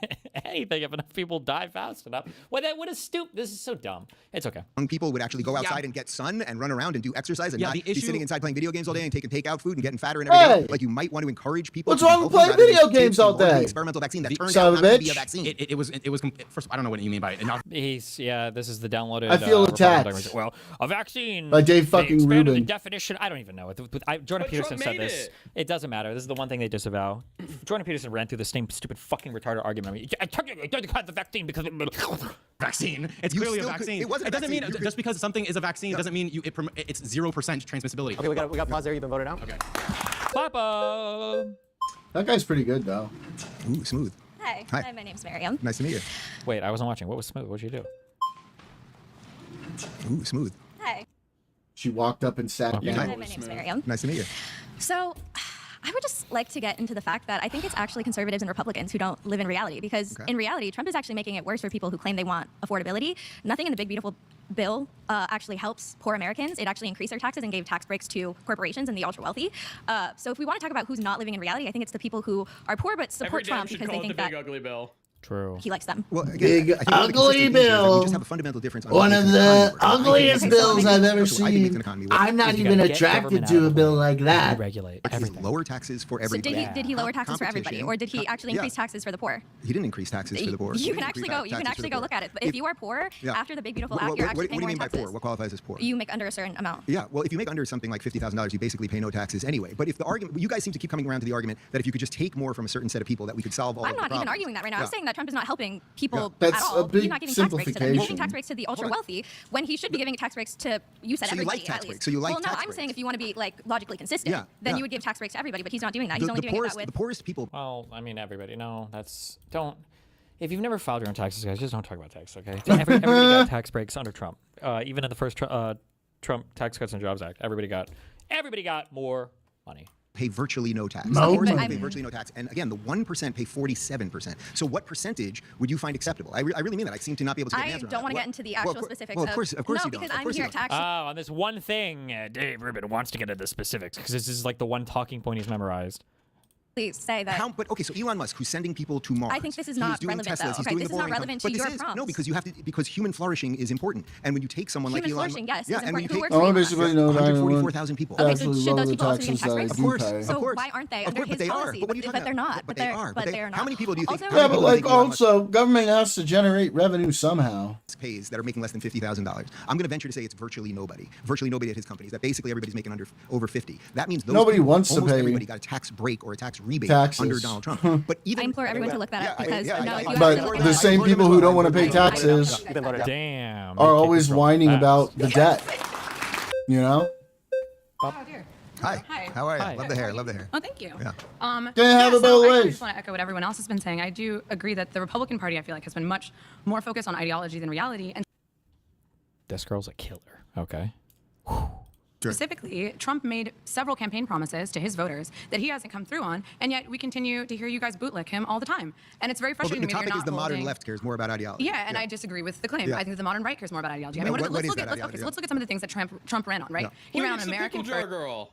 anything if enough people die fast enough. What a stupid. This is so dumb. It's okay. Young people would actually go outside and get sun and run around and do exercise and not be sitting inside playing video games all day and taking takeout food and getting fatter and everything. Like you might might want to encourage people. What's wrong with playing video games all day? Experimental vaccine that turned Son out of not a to be a bitch. vaccine. It was first. I don't know what you mean by it. Yeah, this is the downloaded. I feel attacked. Well, a vaccine. By Dave they fucking expanded Rubin. the definition. I don't even know. Jordan But Peterson Trump said made this. it. It doesn't matter. This is the one thing they disavow. Jordan Peterson ran through the same stupid fucking retarded argument. I mean, I took the vaccine because vaccine. It's You clearly a still could- vaccine. it wasn't a doesn't mean vaccine. just because something is a vaccine doesn't mean it's 0% transmissibility. Okay, we got pause there. You've been voted out. Okay. Papa. That guy's pretty good though. Ooh, smooth. Hi. Hi. My name's Miriam. Nice to meet you. Wait, I wasn't watching. What was smooth? What'd you do? Ooh, smooth. Hi. She walked up and sat down. Hi, my name's Miriam. Nice to meet you. So, I would just like to get into the fact that I think it's actually conservatives and Republicans who don't live in reality, because in reality, Trump is actually making it worse for people who claim they want affordability. Nothing in the big, beautiful bill actually helps poor Americans. It actually increased their taxes and gave tax breaks to corporations and the ultra wealthy. So if we want to talk about who's not living in reality, I think it's the people who are poor but support Trump because they think that ugly bill. True. he likes them. Well, again, Big I think one of the ugly consistent themes is that bill. We just have a fundamental difference on One how of the the economy works. ugliest Okay, so bills I I've ever I think it's seen. an economy. I'm not You even gotta get attracted government to out a of bill it. like that. Regulate He's everything. lower taxes for So everybody. did he lower taxes for everybody, or did he Competition. actually increase taxes for the poor? He didn't increase taxes for the poor. You can actually go look at it. But if you are poor, after the big beautiful act, you're actually What do paying you more mean in by taxes. poor? What qualifies as poor? You make under a certain amount. Yeah, well, if you make under something like $50,000, you basically pay no taxes anyway. But if the argument, you guys seem to keep coming around to the argument that if you could just take more from a certain set of people, that we could solve all I'm of the not problems. even arguing that right now. I'm Yeah. saying that Trump is not helping people That's at all. a big He's not giving tax breaks to them. He's giving simplification. tax breaks to the ultra wealthy when he should be giving tax breaks to, you said So you everybody like tax at least. breaks. So you like well, no, tax I'm breaks. saying if you want to be like logically consistent, Yeah, then yeah. you would give tax breaks to everybody. But he's not doing that. He's only doing poorest, it that with. the poorest people. Well, I mean, everybody. No, that's don't. If you've never filed your own taxes, guys, just don't talk about tax, okay? Everybody got tax breaks under Trump. Even in the first Trump Tax Cuts and Jobs Act, everybody got more money. Pay virtually no tax. No. The poorest But people pay virtually no tax. And again, the 1% pay 47%. So what percentage would you find acceptable? I really mean that. I seem to not be able to get an I answer on don't that. want to What- get into the well, actual specifics. Well, of course no, you don't. because Of I'm course you here don't. to actually. On this one thing, Dave Rubin wants to get into the specifics because this is like the one talking point he's memorized. Say that. But okay, so Elon Musk, who's sending people to Mars. I think this is he's not doing relevant, Teslas, though. He's Okay, doing this the is not boring relevant stuff. to But your this is, prompts. no, because you have to, because human flourishing is important. And when you take someone Human like Elon flourishing, Musk, yes, is and when important. you Who take works for Elon Musk? Obviously, no, 144,000 people. Okay, so Absolutely should lower those the people also be getting taxes tax that I breaks? Of do course, pay. of So course. why aren't they Of under course, his but they are. policy? But what are you talking they're about? not. But they are. But they're not. How many people do you think? Also- Yeah, but like also, government has to generate revenue somehow. Pays that are making less than $50,000. I'm going to venture to say it's virtually nobody. Virtually nobody at his companies. That basically everybody's making over 50. That means those Nobody people, wants to almost pay everybody got a tax break or a tax rebate taxes. under Donald Trump. But even I implore everyone to look that up because no, if you actually But look the it same up, people who don't want to pay taxes You've been voted out. Damn. are always whining about the debt. You know? Oh dear. Hi. Hi. How are you? Hi. Love the hair. Love the hair. Oh, thank you. Yeah. They have a bill I wage. just want to echo what everyone else has been saying. I do agree that the Republican Party, I feel like, has been much more focused on ideology than reality. And This girl's a killer. Okay. specifically, Trump made several campaign promises to his voters that he hasn't come through on, and yet we continue to hear you guys bootlick him all the time. And it's very Well, frustrating the to me that topic you're is not the modern holding... left cares more about ideology. Yeah, and I disagree with the claim. Yeah. I think the modern right cares more about ideology. I No, mean, what let's is look that at ideology? okay, so let's look at some of the things that Trump ran on, right? Yeah. He ran on Where's the American pickle jar first. girl?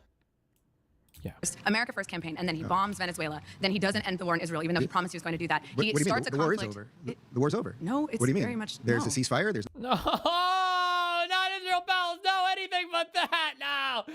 America First campaign, and then he bombs Venezuela. Then he doesn't end the war in Israel, even though he promised he was going to do that. What He do you mean? starts The a war is conflict. over. The war's over. No, it's what do you mean? very much There's no. a ceasefire. There's No, not Israel Bells. No, anything but that. No.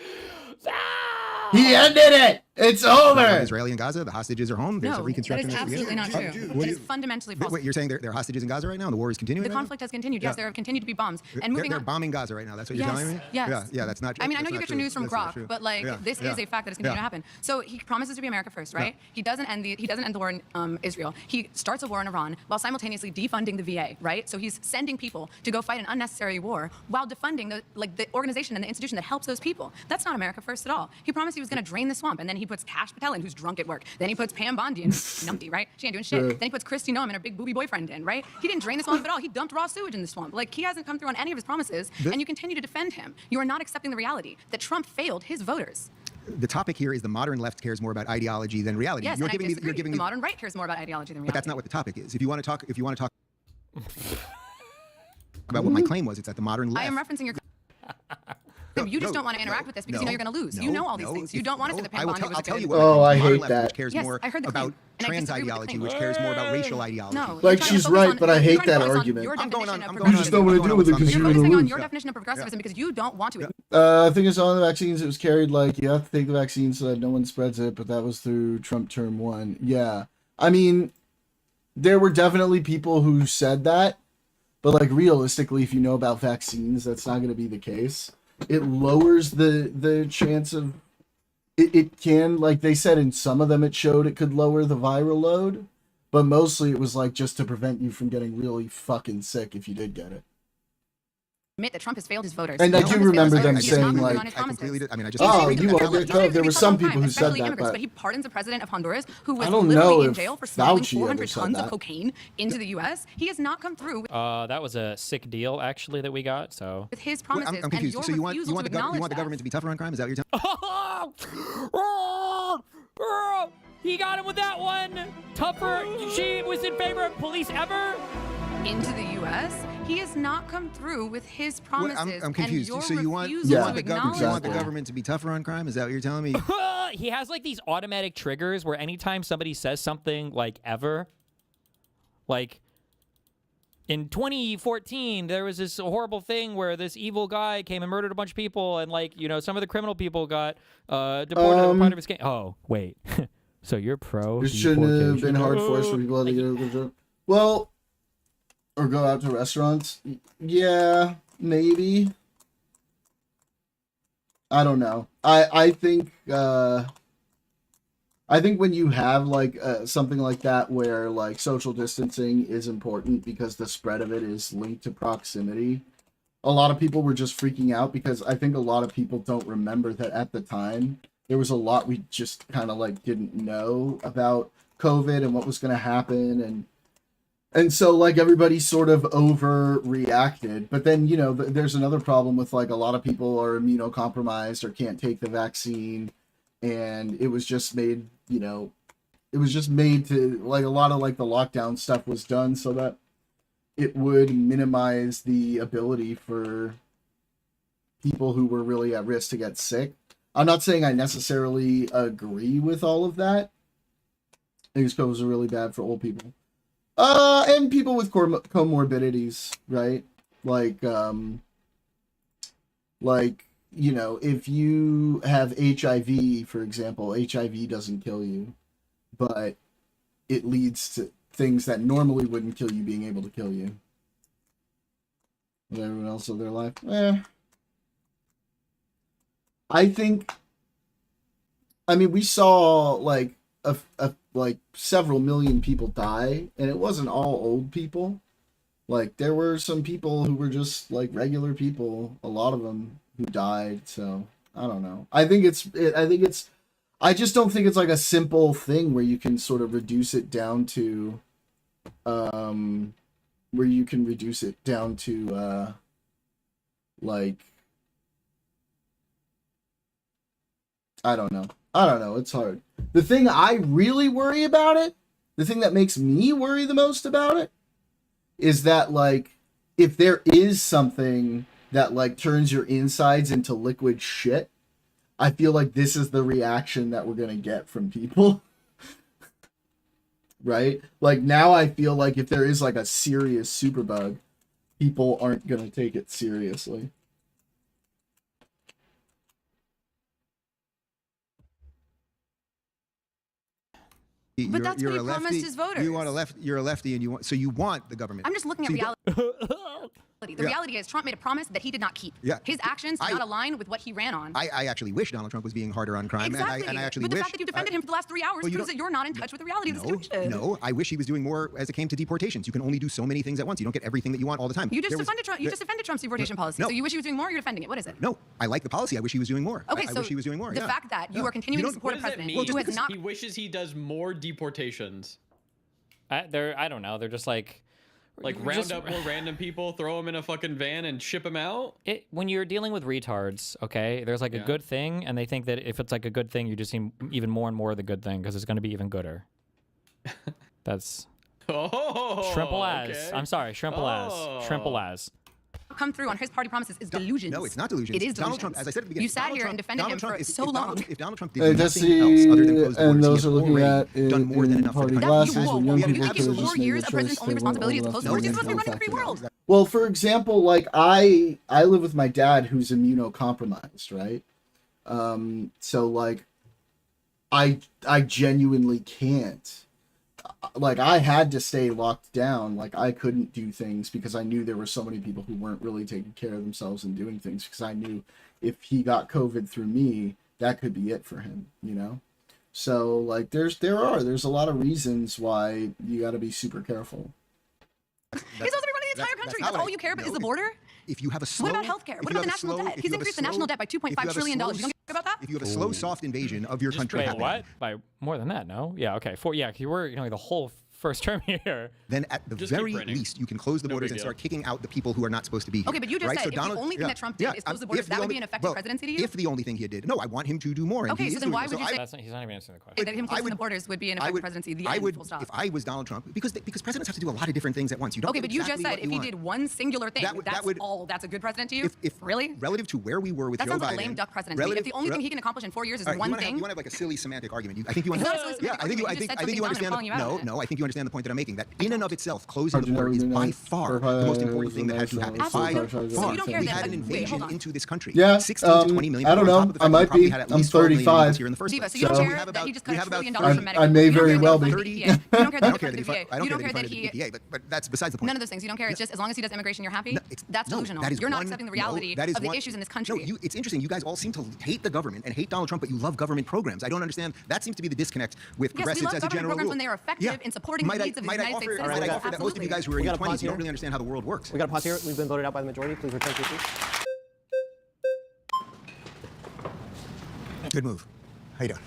He ended it. It's over. Israeli in Gaza. The hostages are home. There's a No, that reconstruction. is absolutely not true. That is fundamentally false. Wait, you're saying there are hostages in Gaza right now, and the war is continuing? The right now? conflict has continued. Yes, Yeah. there have continued to be bombs. And moving They're on. bombing Gaza right now. That's what you're Yes, telling me? yes. Yeah, that's not. I mean, I know that's you not get your true. news from That's not Grok, true. but like Yeah, this yeah. is a fact that is continue to happen. So he promises to be America first, right? He doesn't end the war in Israel. He starts a war in Iran while simultaneously defunding the VA, right? So he's sending people to go fight an unnecessary war while defunding the organization and the institution that helps those people. That's not America first at all. He promised he was going to drain the swamp, and then he puts Kash Patel in, who's drunk at work. Then he puts Pam Bondi in, numpty, right? She ain't doing shit. Yeah. Then he puts Kristi Noem and her big booby boyfriend in, right? He didn't drain the swamp at all. He dumped raw sewage in the swamp. Like, he hasn't come through on any of his promises, and you continue to defend him. You are not accepting the reality that Trump failed his voters. The topic here is the modern left cares more about ideology than reality. Yes, you're and giving I me, disagree. you're giving the me, modern right cares more about ideology than reality. but that's not what the topic is. If you want to talk about what my claim was, it's that the modern left. I am referencing your... You just don't want to interact with this because you know you're going to lose. You know all these things. You don't want to say the I will pandemic was I'll a tell good you thing. what. Oh, I Modern hate left, that. Which cares Yes, more I heard the about claim, and I trans disagree with the ideology, claim. which cares more about racial ideology. No, Like, you're trying to she's focus right, on- but I you're hate trying to that focus on argument. your I'm going definition on- of I'm going You just don't want to deal with it because You're you're going focusing to on lose. your definition of progressivism because you don't want to. I think it's on the vaccines. It was carried like you have to take the vaccine so that no one spreads it, but that was through Trump term 1. Yeah. I mean, there were definitely people who said that, but like realistically, if you know about vaccines, that's not going to be the case. It lowers the chance of it can, like they said in some of them, it showed it could lower the viral load, but mostly it was like just to prevent you from getting really fucking sick if you did get it. Admit that Trump has failed his voters. And I Trump do has failed remember his them voters. He has not saying, delivered like, on his I promises. completely, I mean, I just. Oh, agree you with are that. good. There were some people who said especially that, immigrants, but but he pardons the president of Honduras who was I don't know literally in if jail for smuggling Fauci ever 400 said tons of that. cocaine into the U.S. He has not come through That was a sick deal, actually, that we got. So with his Wait, promises I'm confused. and So your you want refusal to the acknowledge that. government to be tougher on crime? Is that what you're telling? He got him with that one. Tougher. She was in favor of police ever. Into the U.S., he has not come through with his promises. I'm confused. And your So you want refusal to the acknowledge that. government to be tougher on crime? Is that what you're telling me? He has like these automatic triggers where anytime somebody says something like ever, like in 2014, there was this horrible thing where this evil guy came and murdered a bunch of people, and like, you know, some of the criminal people got deported as a part of his game. Oh, wait. So you're pro? It shouldn't have been hard for us deportation? for people to get a good job. Well, or go out to restaurants. Yeah, maybe. I don't know. I think when you have like something like that where like social distancing is important because the spread of it is linked to proximity, a lot of people were just freaking out because I think a lot of people don't remember that at the time there was a lot we just kind of like didn't know about COVID and what was going to happen, and so like everybody sort of overreacted. But then, you know, there's another problem with like a lot of people are immunocompromised or can't take the vaccine, and it was just made, you know, it was just made to like a lot of like the lockdown stuff was done so that it would minimize the ability for people who were really at risk to get sick. I'm not saying I necessarily agree with all of that. I think those are really bad for old people. And people with comorbidities, right? Like, you know, if you have HIV, for example, HIV doesn't kill you, but it leads to things that normally wouldn't kill you being able to kill you. With everyone else of their life. I think, I mean, we saw like like several million people die, and it wasn't all old people. Like there were some people who were just like regular people, a lot of them who died. So I don't know. I just don't think it's like a simple thing where you can sort of reduce it down to, like, I don't know. It's hard. The thing I really worry about it, the thing that makes me worry the most about it, is that, like, if there is something that, like, turns your insides into liquid shit, I feel like this is the reaction that we're going to get from people. Right? Like, now I feel like if there is, like, a serious superbug, people aren't going to take it seriously. But that's what he promised his voters. You're a lefty, and you want the government. I'm just looking at reality. The reality is Trump made a promise that he did not keep. Yeah. His actions did not align with what he ran on. I actually wish Donald Trump was being harder on crime. Exactly. And I actually but the wish, fact that you defended him for the last 3 hours proves that you're not in touch with the reality of the situation. No, I wish he was doing more as it came to deportations. You can only do so many things at once. You don't get everything that you want all the time. You just defended Trump. You just defended Trump's deportation policy. No. So you wish he was doing more, or you're defending it? What is it? No, I like the policy. I wish he was doing more. Okay, I so wish he was doing more. The fact that you are continuing to support a president who has not. He wishes he does more deportations. I don't know. They're just like round up more random people, throw them in a fucking van, and ship them out. When you're dealing with retards, okay, there's like a good thing, and they think that if it's like a good thing, you just see even more and more of the good thing because it's going to be even gooder. That's shrimple as. Okay. I'm sorry, shrimple as. Shrimple as. come through on his party promises is delusions. No, it's not delusions. It is Donald delusions. Trump, as I said at the beginning, you sat here and defended him for so long. If Donald Trump did nothing else other than close the and borders, those are looking at done more than enough. party glasses when young You people think could have in 4 just made years the a president's choice only they weren't responsibility is to old close the enough borders? He's to supposed to be running the factor free that. world. Well, for example, like I live with my dad who's immunocompromised, right? So like I genuinely can't. Like I had to stay locked down. Like I couldn't do things because I knew there were so many people who weren't really taking care of themselves and doing things, because I knew if he got COVID through me, that could be it for him, you know? So like there's a lot of reasons why you got to be super careful. He's supposed to be running the entire country. That's all you care about is the border? If you have a slow, what about healthcare? What about the national debt? He's increased the national debt by $2.5 trillion. You don't care about that? If you have a slow, soft invasion of your country, Wait, what? By more than that? No. Yeah. Okay. You were the whole first term here. Then at the very least, you can close the borders and start kicking out the people who are not supposed to be here. Okay, but you just said if the only thing that Trump did is close the borders, that would be an effective presidency to you? If the only thing he did. No, I want him to do more. And okay, so then why would you say he's not even answering the question. That him closing the borders would be an effective presidency? The end, full stop. If I was Donald Trump, because presidents have to do a lot of different things at once. You don't. Okay, but you just said if he did one singular thing, that's a good president to you? If really? Relative to where we were with Joe Biden. That sounds like a lame duck presidency. If the only thing he can accomplish in 4 years is one thing. You want to have like a silly semantic argument. I think you understand. Yeah, I think you understand. No, I think you understand the point that I'm making. That in and of itself, closing the border is by far the most important thing that had to happen. By far, we had an invasion into this country. Yeah, 16 to 20 million. I don't know. I might be. I'm 35. Here in the first place. So you don't care that he just cut $1 trillion from Medicare. I may very well be. You don't care that he funded the VA. I don't care that he funded the VA, but that's besides the point. None of those things. You don't care. It's just as long as he does immigration, you're happy. That's delusional. You're not accepting the reality of the issues in this country. No, it's interesting. You guys all seem to hate the government and hate Donald Trump, but you love government programs. I don't understand. That seems to be the disconnect with progressives as a general rule. When they are effective in supporting the needs of the United States citizens. Might I offer that most of you guys who are in your 20s, you don't really understand how the world works. We got to pause here. We've been voted out by the majority. Please return to your seats. Good move. How you doing?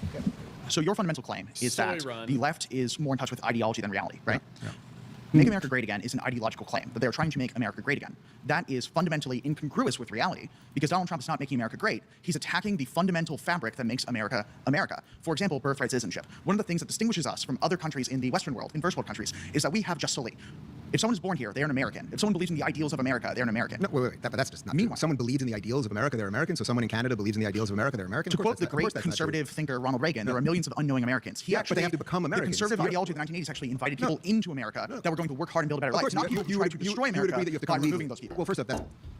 So your fundamental claim is that the left is more in touch with ideology than reality, right? Yeah. Make America Great Again is an ideological claim that they're trying to make America great again. That is fundamentally incongruous with reality because Donald Trump is not making America great. He's attacking the fundamental fabric that makes America America. For example, birthright citizenship. One of the things that distinguishes us from other countries in the Western world, in first world countries, is that we have just solely. If someone is born here, they're an American. If someone believes in the ideals of America, they're an American. No, wait. But that's just not true. Someone believes in the ideals of America, they're American. So someone in Canada believes in the ideals of America, they're American. To quote the great conservative thinker Ronald Reagan, there are millions of unknowing Americans. He actually, but they have to become Americans. The conservative ideology of the 1980s actually invited people into America that were going to work hard and build a better life. Not people who tried to destroy America you would agree that you have to by come removing legally. those people. Well, first off,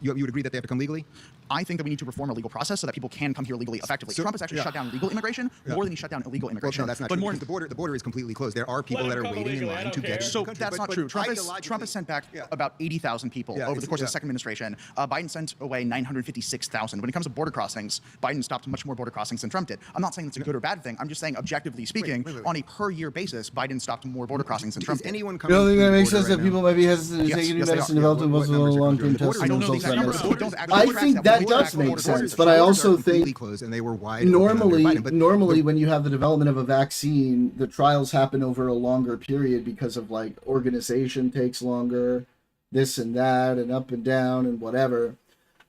you would agree that they have to come legally? I think that we need to reform our legal process so that people can come here legally effectively. Trump has actually shut down legal immigration more than he shut down illegal immigration. Well, no, that's not true. The border is completely closed. There are people that are waiting in line to get into the country. So that's not true. Trump has sent back about 80,000 people over the course of the second administration. Biden sent away 956,000. When it comes to border crossings, Biden stopped much more border crossings than Trump did. I'm not saying that's a good or bad thing. I'm just saying, objectively speaking, on a per year basis, Biden stopped more border crossings than Trump did. You don't think that makes sense that people might be hesitant to take any medicine developed in most of the long-term testing results? I think that does make sense, but I also think normally when you have the development of a vaccine, the trials happen over a longer period because of like organization takes longer, this and that, and up and down and whatever.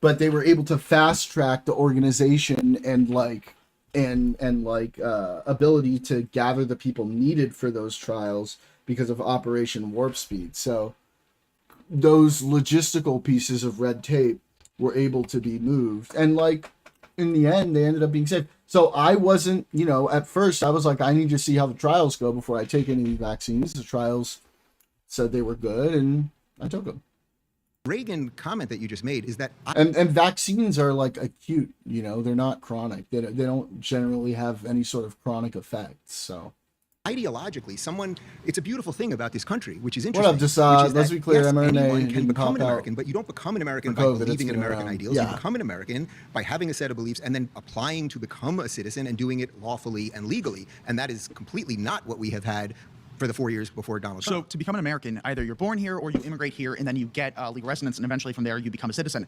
But they were able to fast track the organization and ability to gather the people needed for those trials because of Operation Warp Speed. So those logistical pieces of red tape were able to be moved. And like in the end, they ended up being safe. So I wasn't, at first I was like, I need to see how the trials go before I take any vaccines. The trials said they were good and I took them. Reagan comment that you just made is that and vaccines are like acute, they're not chronic. They don't generally have any sort of chronic effects. So ideologically, it's a beautiful thing about this country, which is interesting. What up, Desaad? Let's be clear, mRNA anyone can become an American, but you don't become an American by believing in American ideals. You become an American by having a set of beliefs and then applying to become a citizen and doing it lawfully and legally. And that is completely not what we have had for the 4 years before Donald Trump. So to become an American, either you're born here or you immigrate here and then you get legal residence and eventually from there you become a citizen.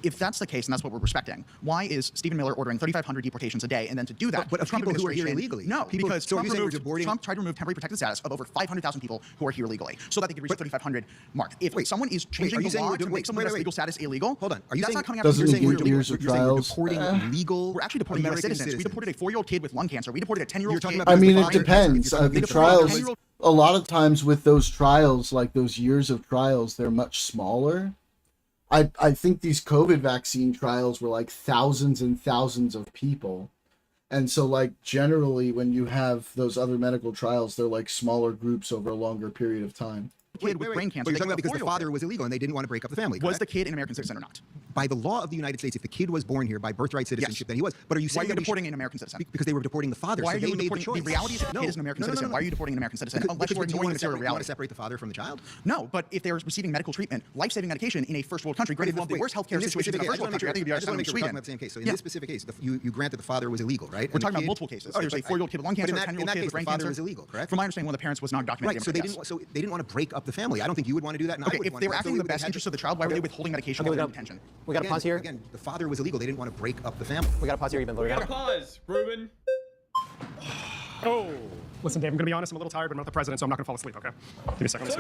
If that's the case, and that's what we're respecting, why is Stephen Miller ordering 3,500 deportations a day? And then to do that, but of people who are here illegally. No, because Trump tried to remove temporary protected status of over 500,000 people who are here legally, so that they could reach the 3,500 mark. If someone is changing the law to make someone legal status illegal, hold on, are you that's saying not coming out of years of trials? Deporting legal? We're actually deporting U.S. citizens. We deported a 4-year-old kid with lung cancer. We deported a 10-year-old kid. I mean, it depends. The trials. A lot of times with those trials, like those years of trials, they're much smaller. I think these COVID vaccine trials were like thousands and thousands of people. And so, like, generally, when you have those other medical trials, they're like smaller groups over a longer period of time. Kid with brain cancer. You're talking about because the father was illegal and they didn't want to break up the family. Was the kid an American citizen or not? By the law of the United States, if the kid was born here by birthright citizenship, then he was. But are you saying why are you deporting an American citizen? Because they were deporting the father. Why so are you they made the deporting? choice. The reality is that the kid is an American citizen. Why are you deporting an American citizen? Unless you're ignoring the material reality. You want to separate the father from the child? No, but if they're receiving medical treatment, life-saving medication in a first world country, granted one of the worst healthcare situations in a first world country, I think I just want to make sure we're talking about the same case. So in this specific case, you grant that the father was illegal, right? We're talking about multiple cases. There's a 4-year-old kid with lung cancer, a 10-year-old kid with brain cancer. The father was illegal, correct? From my understanding, one of the parents was not documented. Right. So they didn't want to break up the family. I don't think you would want to do that. Okay, if they were acting in the best interest of the child, why were they withholding medication while they were in detention? We got to pause here. Again, the father was illegal. They didn't want to break up the family. We got to pause here even though we got to pause, Ruben. Oh. Listen, Dave, I'm going to be honest. I'm a little tired, but I'm not the president, so I'm not going to fall asleep, okay? Give me a second.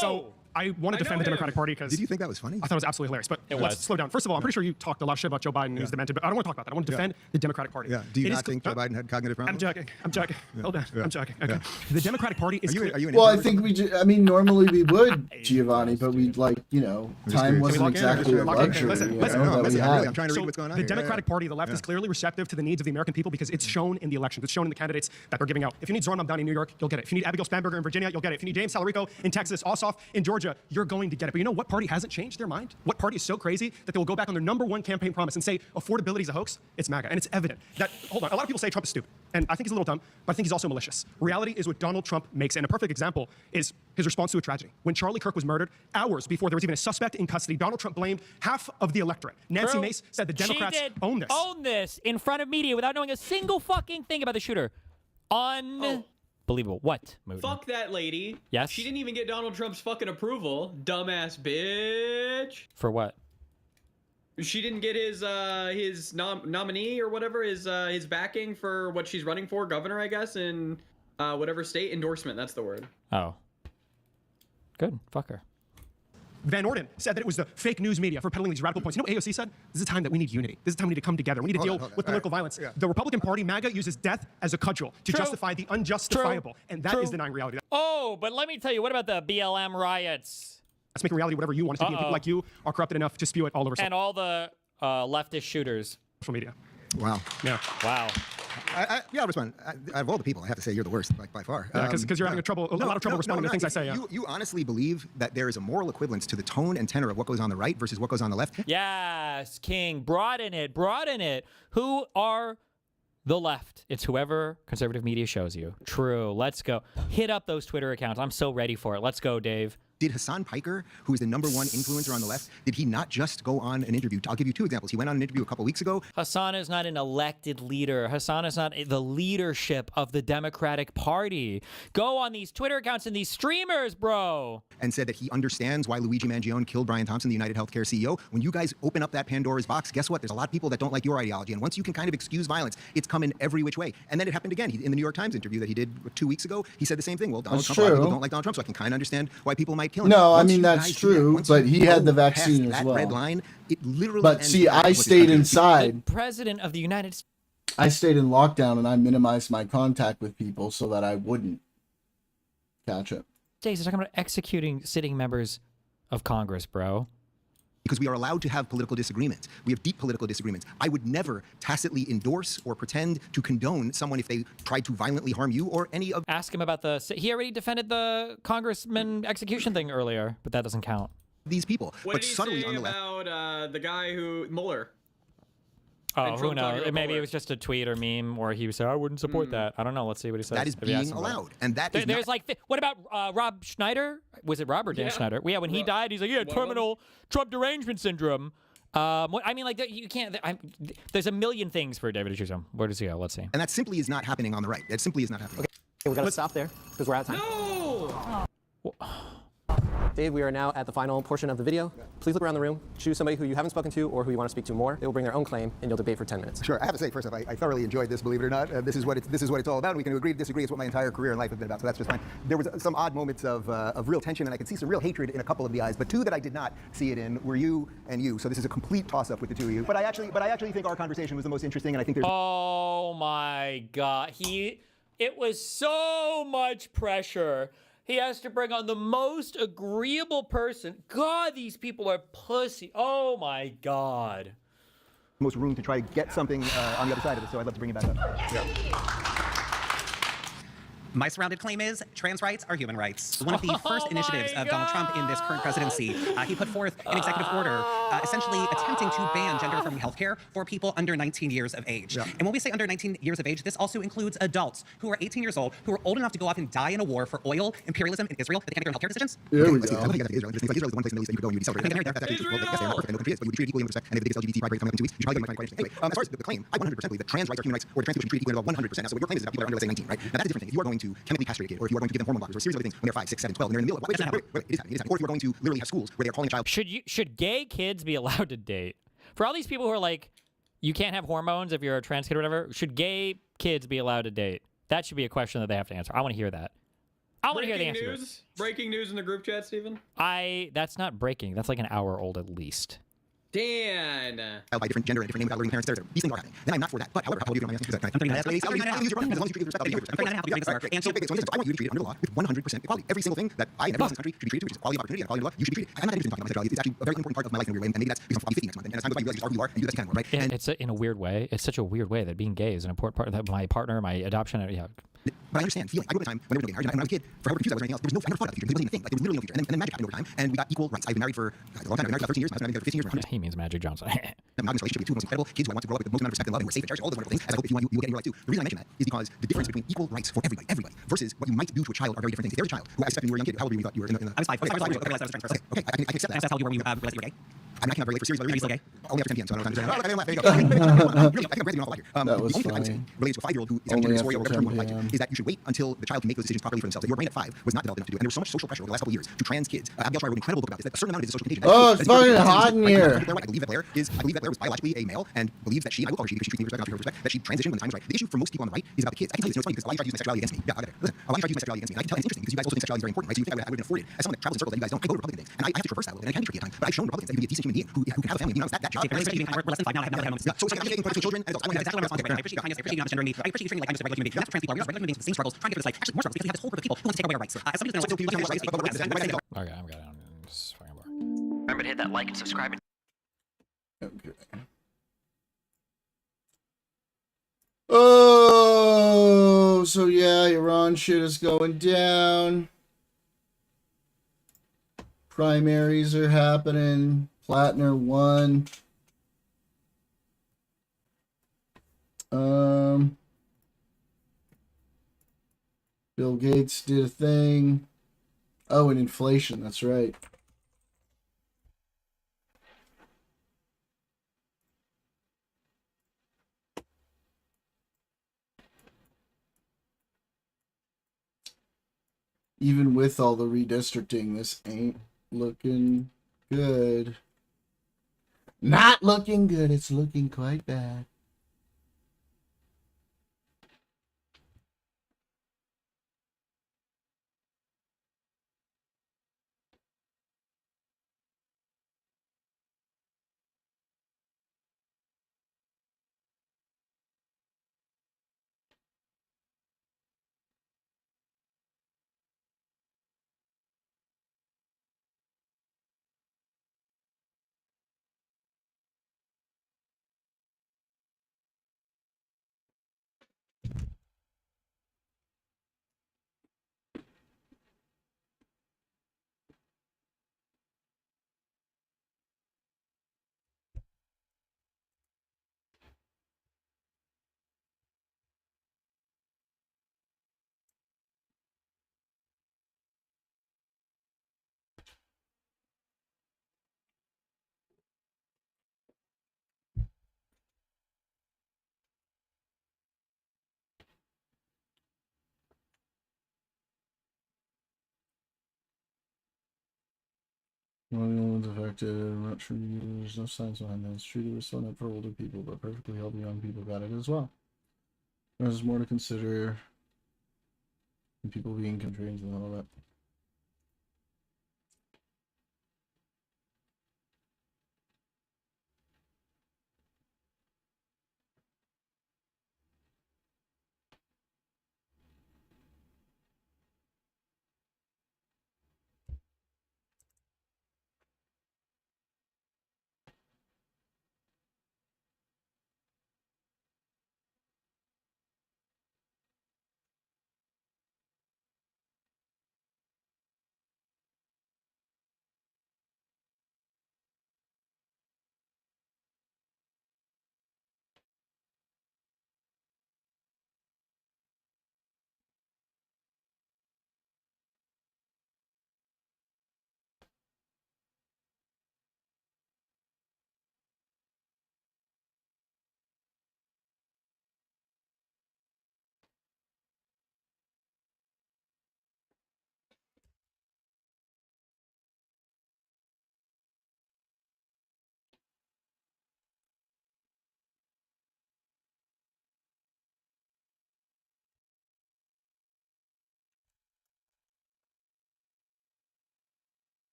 So I want to defend the Democratic Party because... Did you think that was funny? I thought it was absolutely hilarious, but let's slow down. First of all, I'm pretty sure you talked a lot of shit about Joe Biden, who's demented, but I don't want to talk about that. I want to defend the Democratic Party. Yeah. Do you not think Joe Biden had cognitive problems? I'm joking. Hold on. I'm joking. Okay. The Democratic Party is... Well, I think I mean, normally we would, Giovanni, but we'd like, you know, time wasn't exactly a luxury. Listen, I'm trying to read what's going on The here. Democratic Party, the left, is clearly receptive to the needs of the American people because it's shown in the elections. It's shown in the candidates that they're giving out. If you need Zoran Mamdani in New York, you'll get it. If you need Abigail Spanberger in Virginia, you'll get it. If you need James Salarico in Texas, Ossoff in Georgia, you're going to get it. But you know what party hasn't changed their mind? What party is so crazy that they will go back on their #1 campaign promise and say affordability is a hoax? It's MAGA. And it's evident that, hold on, a lot of people say Trump is stupid. And I think he's a little dumb, but I think he's also malicious. Reality is what Donald Trump makes. And a perfect example is his response to a tragedy. When Charlie Kirk was murdered, hours before there was even a suspect in custody, Donald Trump blamed half of the electorate. Nancy Mace said the Democrats own this. Own this in front of media without knowing a single fucking thing about the shooter. Unbelievable. What movie? Fuck that lady. Yes? She didn't even get Donald Trump's fucking approval. Dumbass bitch. For what? She didn't get his nominee or whatever, his backing for what she's running for, governor, I guess, in whatever state. Endorsement, that's the word. Oh. Good. Fuck her. Van Orden said that it was the fake news media for peddling these radical points. You know what AOC said? This is a time that we need unity. This is a time we need to come together. We need to deal with political violence. Yeah. The Republican Party, MAGA, uses death as a cudgel to justify the unjustifiable. And that is denying reality. Oh, but let me tell you, what about the BLM riots? That's making reality whatever you want it to be. And people like you are corrupted enough to spew it all over. And all the leftist shooters. Social media. Wow. Yeah. Wow. Yeah, I'll respond. Out of all the people, I have to say you're the worst, by far. Yeah, because you're having a lot of trouble responding to things I say. You honestly believe that there is a moral equivalence to the tone and tenor of what goes on the right versus what goes on the left? Yes, King. Broaden it. Who are the left? It's whoever conservative media shows you. True. Let's go. Hit up those Twitter accounts. I'm so ready for it. Let's go, Dave. Did Hassan Piker, who is the #1 influencer on the left, did he not just go on an interview? I'll give you 2 examples. He went on an interview a couple weeks ago. Hassan is not an elected leader. Hassan is not the leadership of the Democratic Party. Go on these Twitter accounts and these streamers, bro. And said that he understands why Luigi Mangione killed Brian Thompson, the United Healthcare CEO. When you guys open up that Pandora's box, guess what? There's a lot of people that don't like your ideology. And once you can kind of excuse violence, it's come in every which way. And then it happened again. In the New York Times interview that he did 2 weeks ago, he said the same thing. Well, Donald Trump, a lot of people don't like Donald Trump, so I can kind of understand why people might kill him. No, I mean, that's true, but he had the vaccine as well. Red line, it literally but see, I stayed inside. The president of the United States. I stayed in lockdown and I minimized my contact with people so that I wouldn't catch it. Days, they're talking about executing sitting members of Congress, bro. Because we are allowed to have political disagreements. We have deep political disagreements. I would never tacitly endorse or pretend to condone someone if they tried to violently harm you or any of... Ask him about he already defended the congressman execution thing earlier, but that doesn't count. These people. What but did he subtly say on the left. about the guy who, Mueller? Oh, who knows? Maybe it was just a tweet or meme where he said, I wouldn't support that. I don't know. Let's see what he says. That is being allowed. And that is There's what about Rob Schneider? Was it Rob or Dan Schneider? Yeah, when he died, he's like, terminal Trump derangement syndrome. I mean, like, you can't, there's a million things for David to choose from. Where does he go? Let's see. And that simply is not happening on the right. That simply is not happening. Okay, we got to stop there because we're out of time. No! Dave, we are now at the final portion of the video. Please look around the room, choose somebody who you haven't spoken to or who you want to speak to more. They will bring their own claim, and you'll debate for 10 minutes. Sure. I have to say, first off, I thoroughly enjoyed this, believe it or not. This is what it's all about. We can agree to disagree. It's what my entire career in life has been about, so that's just fine. There was some odd moments of real tension, and I could see some real hatred in a couple of the eyes, but 2 that I did not see it in were you and you. So this is a complete toss-up with the 2 of you. But I actually think our conversation was the most interesting, and I think there's... Oh my God. It was so much pressure He has to bring on the most agreeable person. God, these people are pussy. Oh my God. Most room to try to get something on the other side of it, so I'd love to bring it back up. Yeah. My surrounded claim is trans rights are human rights. One of the first initiatives of Donald Trump in this current presidency, he put forth an executive order essentially attempting to ban gender-affirming healthcare for people under 19 years of age. And when we say under 19 years of age, this also includes adults who are 18 years old, who are old enough to go off and die in a war for oil, imperialism, in Israel, that they can't make their healthcare decisions. There we go. Israel is the one place in the Middle East that you could go and you'd be celebrated. That's actually true. Well, yes, they're not perfect. No country is, but you would be treated equally in respect. And if the biggest LGBT pride parade coming up in 2 weeks, you should probably go to my question. Anyway, as far as the claim, I 100% believe that trans rights are human rights, or that trans people should be treated equally about 100%. Now, so what your claim is about people that are under, let's say, 19, right? Now, that's a different thing. If you are going to chemically castrate a kid, or if you are going to give them hormone blockers, or a series of other things when they're 5, 6, 7, 12, and they're in the middle of it is happening. It is happening. Or if you're going to literally have schools where they're calling a child. Should gay kids be allowed to date? For all these people who are like, you can't have hormones if you're a trans kid or whatever, should gay kids be allowed to date? That should be a question that they have to answer. I want to hear that. I want to hear the answer. Breaking news in the group chat, Stephen. That's not breaking. That's like an hour old at least. Dan. By different gender and different name without learning parents. These things are happening. Then I'm not for that. But however, how do you do it? I'll use your as long as you treat it with respect. And so I want you to treat it under the law with 100% equality. Every single thing that I and everyone in this country should be treated, which is equality of opportunity and equality of love, you should be treated. I'm not interested in talking about sexuality. It's actually a very important part of my life in a weird way, and maybe that's because I'm 50 next month. And as time goes by, you realize you just are who you are and do the best you can, right? And it's in a weird way. It's such a weird way that being gay is an important part of that. My partner, my adoption, yeah. But I understand feeling. I grew up at a time when there was no gay marriage, and when I was a kid, for however confused I was or anything else, there was no, I never thought about the future. There wasn't even a thing. Like, there was literally no future. And then magic happened over time, and we got equal rights. I've been married for a long time. I've been married for 13 years. My husband and I have been together for 15 years. Yeah, he means Magic Johnson. The monogamous relationship with two of the most incredible kids who I want to grow up with the most amount of respect and love, and we're safe and cherished, all those wonderful things, as I hope if you will get in your life too. The reason I mention that is because the difference between equal rights for everybody, versus what you might do to a child are very different things. If there's a child who I expect when you were a young kid, how old were you when you thought you were in the I was 5. Okay, I realized I was trans. okay, I can accept that. Can I tell you when you realized you were gay? I cannot very late for series. Are you still gay? Only after 10 p.m. So I don't know what time to say. There you go. Really, I think I'm granted off here. That was the only thing I would say related to a 5-year-old who is having gender dysphoria or whatever term you want to apply to is that you should wait until the child can make those decisions properly for themselves. That your brain at 5 was not developed enough to do it. And there was so much social pressure over the last couple of years to trans kids. Abigail Shriver wrote an incredible book about this. That a certain amount of it is social contagion. Oh, it's fucking hot in here. I believe that Blair was biologically a male and believes that she, and I will call her she because she treats me with respect, not with respect, that she transitioned when the time was right. The issue for most people on the right is about the kids. I can tell you this, it's funny because a lot of you try to use my sexuality against me. Yeah, I got it. Listen, a lot of you try to use my sexuality against me. And I can tell it's interesting because you guys also think sexuality is very important, right? So you think I would have been afforded as someone that travels in circles that you guys don't. I go to Republican things. And I have to traverse that a little bit, and I can be tricky at times. But I've shown Republicans that you can be a decent human being who can have a family. You know, that job. We're less than 5 now. I have no. So I'm taking political children and adults. I want to exactly what I'm right now. I appreciate your kindness. I appreciate you not gendering me. I appreciate you treating me like I'm just a regular human being. That's trans people are. We're regular human beings with the same struggles, trying to get to this life. Actually, more struggles because we have this whole group of people who want to take away our rights. As somebody who's been Okay, I'm good. Remember to hit that like and subscribe. Okay. Oh, so yeah, Iran shit is going down. Primaries are happening. Plattner won. Bill Gates did a thing. Oh, and inflation, that's right. Even with all the redistricting, this ain't looking good. Not looking good, it's looking quite bad. Well, no one's affected. I'm not sure there's no science behind that. It's true there was still for older people, but perfectly healthy young people got it as well. There's more to consider than people being contrained and all that.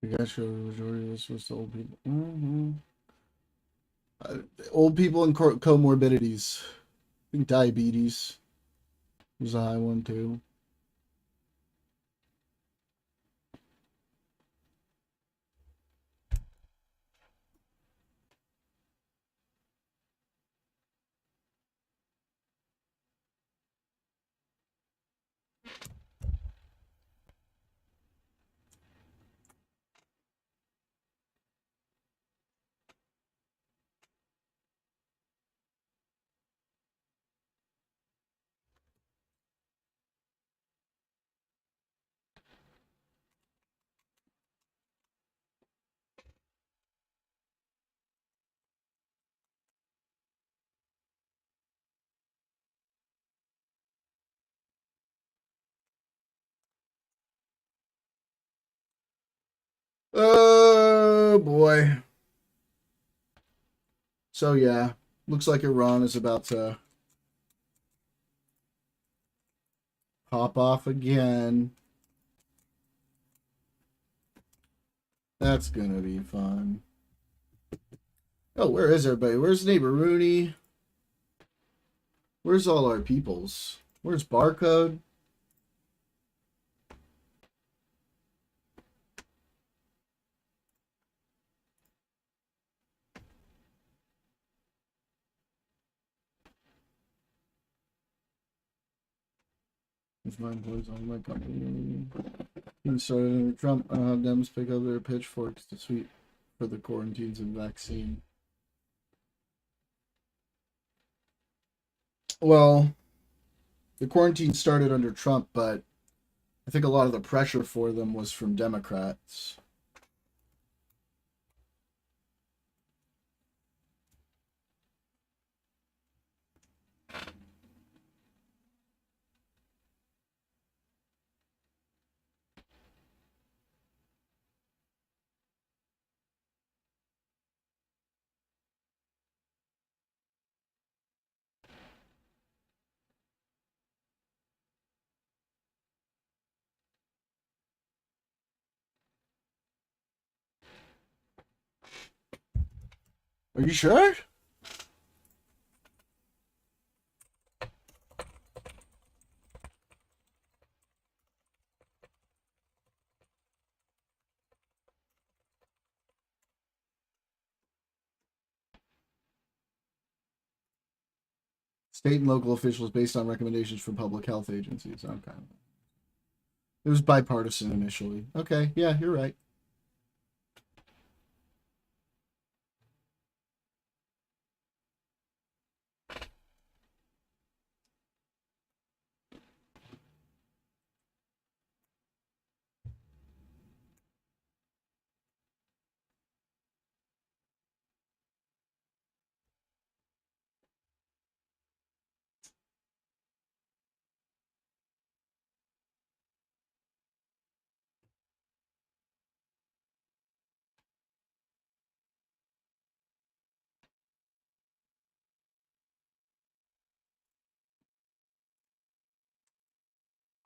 You guys show the majority of this was to old people. Old people and comorbidities. I think diabetes was a high one too. Oh boy. So yeah, looks like Iran is about to pop off again. That's gonna be fun. Oh, where is everybody? Where's neighbor Rooney? Where's all our peoples? Where's Barcode? It's my employees on my company. Even started under Trump. I have Dems pick up their pitchforks to sweep for the quarantines and vaccine. Well, the quarantine started under Trump, but I think a lot of the pressure for them was from Democrats. Are you sure? State and local officials based on recommendations from public health agencies. Okay. It was bipartisan initially. Okay, yeah, you're right.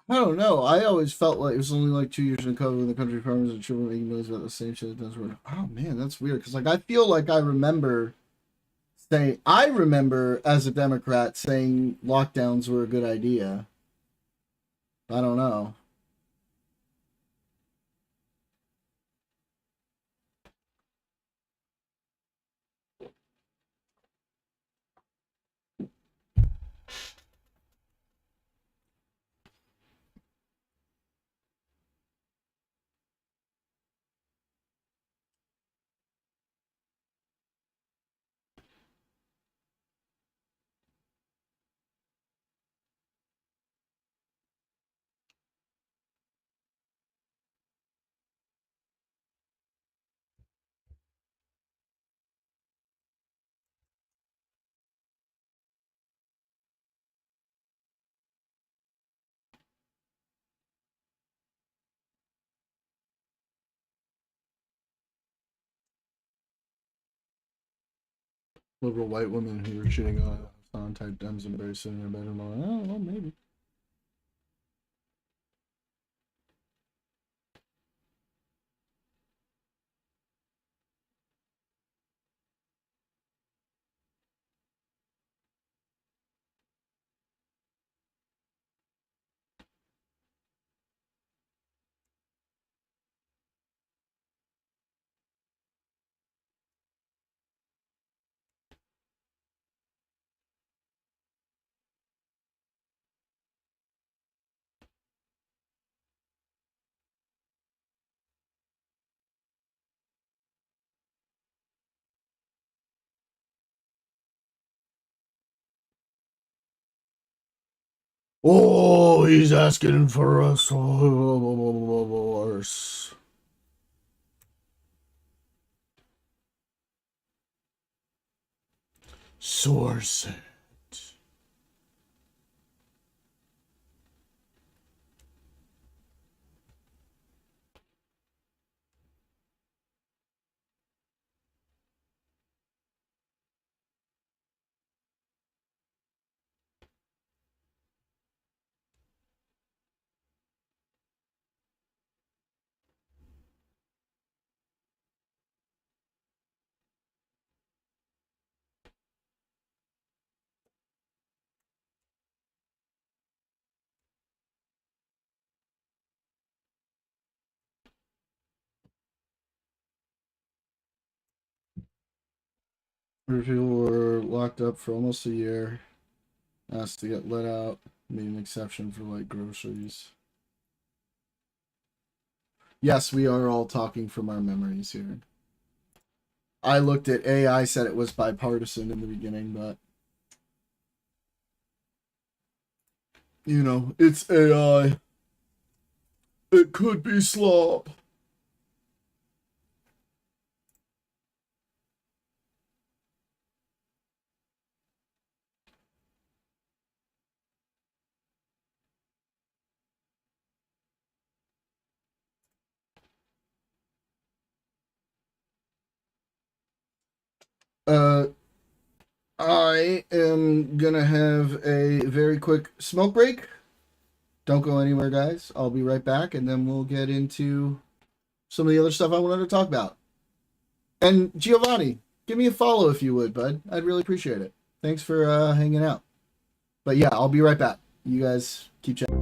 I don't know. I always felt like it was only like 2 years in COVID when the country farmers and children making noise about the same shit. That's weird. Oh man, that's weird. Because like I feel like I remember as a Democrat saying lockdowns were a good idea. I don't know. Liberal white women who were shitting on type Dems and Barry sitting in their bedroom. I don't know, maybe. Oh, he's asking for a source. Source it. People were locked up for almost a year, asked to get let out, made an exception for like groceries. Yes, we are all talking from our memories here. I looked at AI, said it was bipartisan in the beginning, but you know, it's AI. It could be slop. I am gonna have a very quick smoke break. Don't go anywhere, guys. I'll be right back, and then we'll get into some of the other stuff I wanted to talk about. And Giovanni, give me a follow if you would, bud. I'd really appreciate it. Thanks for hanging out. But yeah, I'll be right back. You guys keep chatting.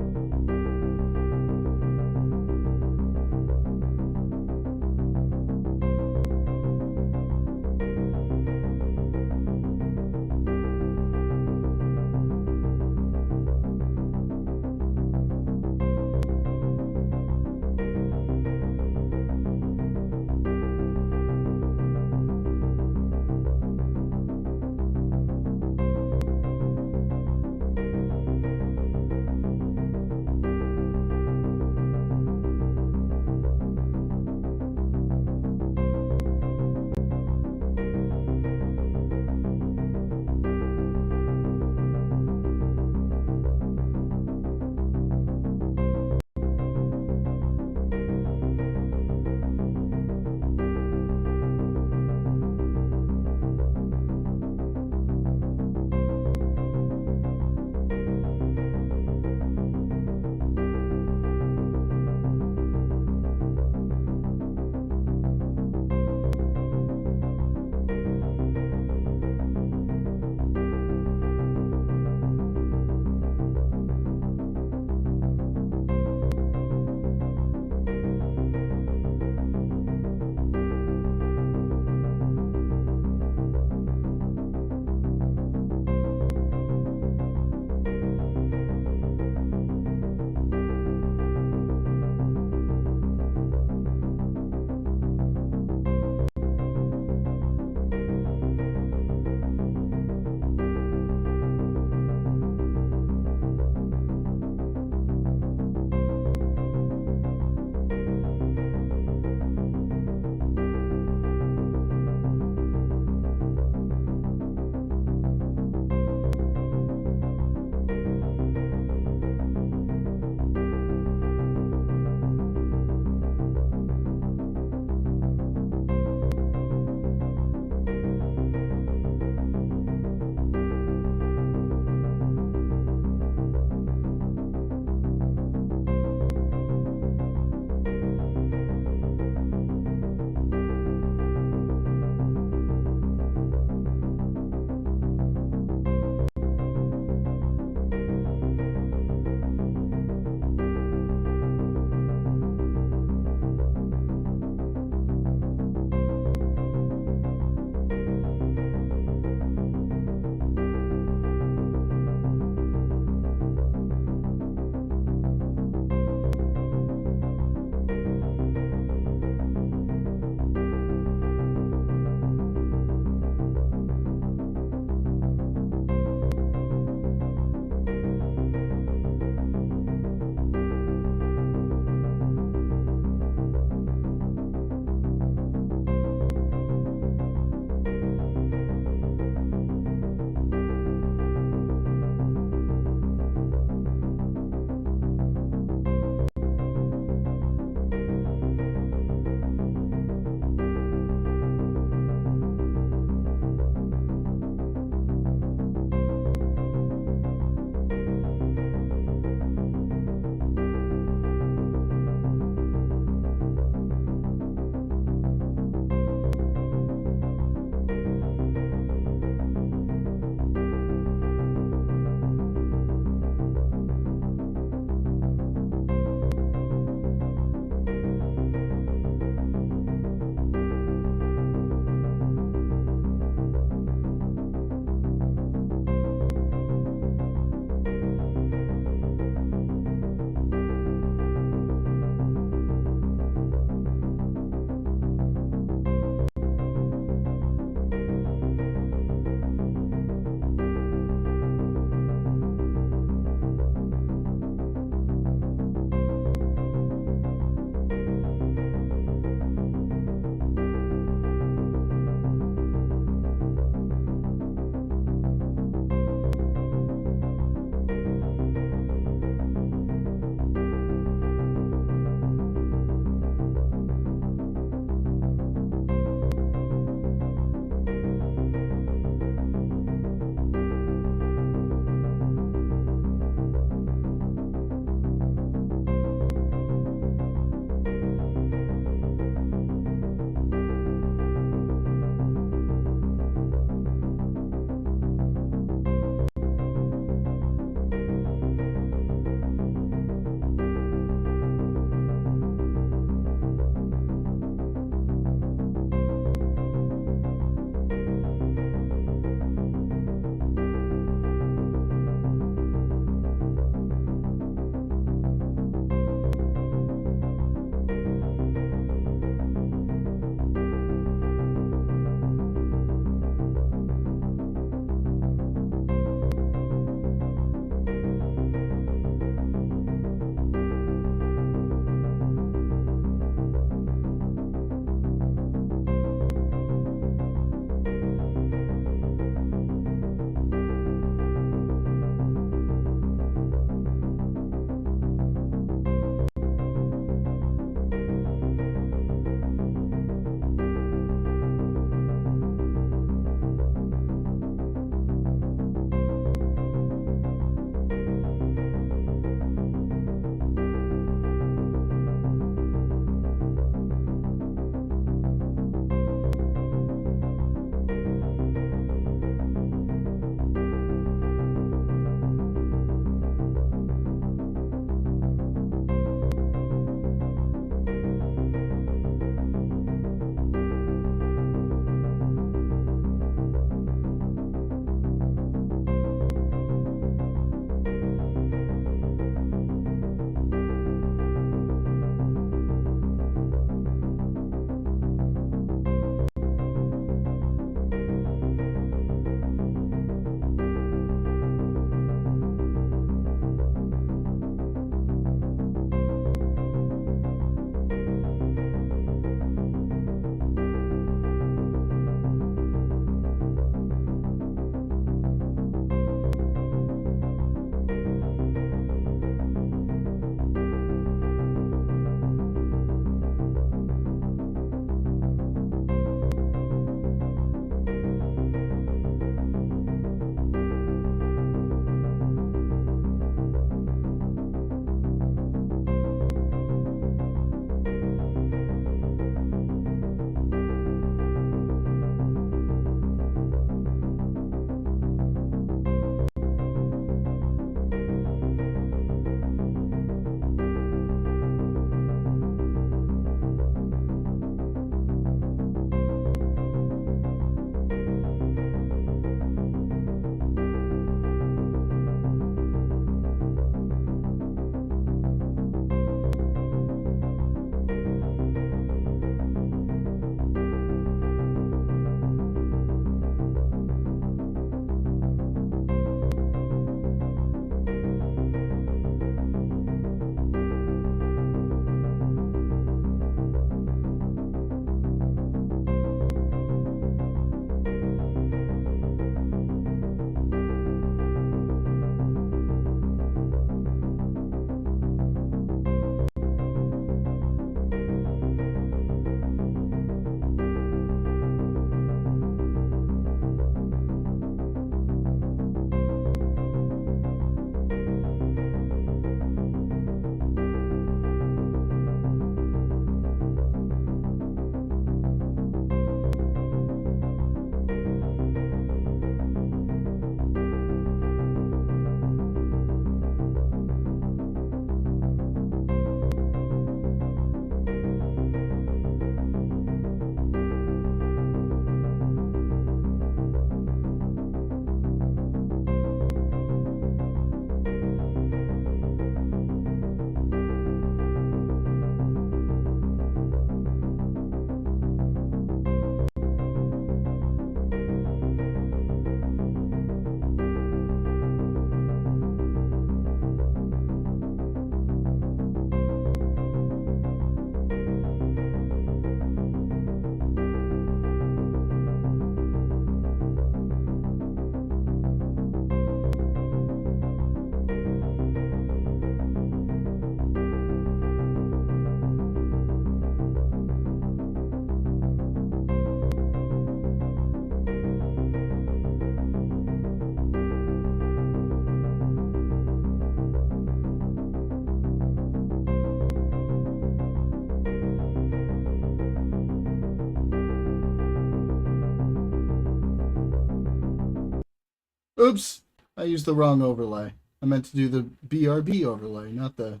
Oops, I used the wrong overlay. I meant to do the BRB overlay, not the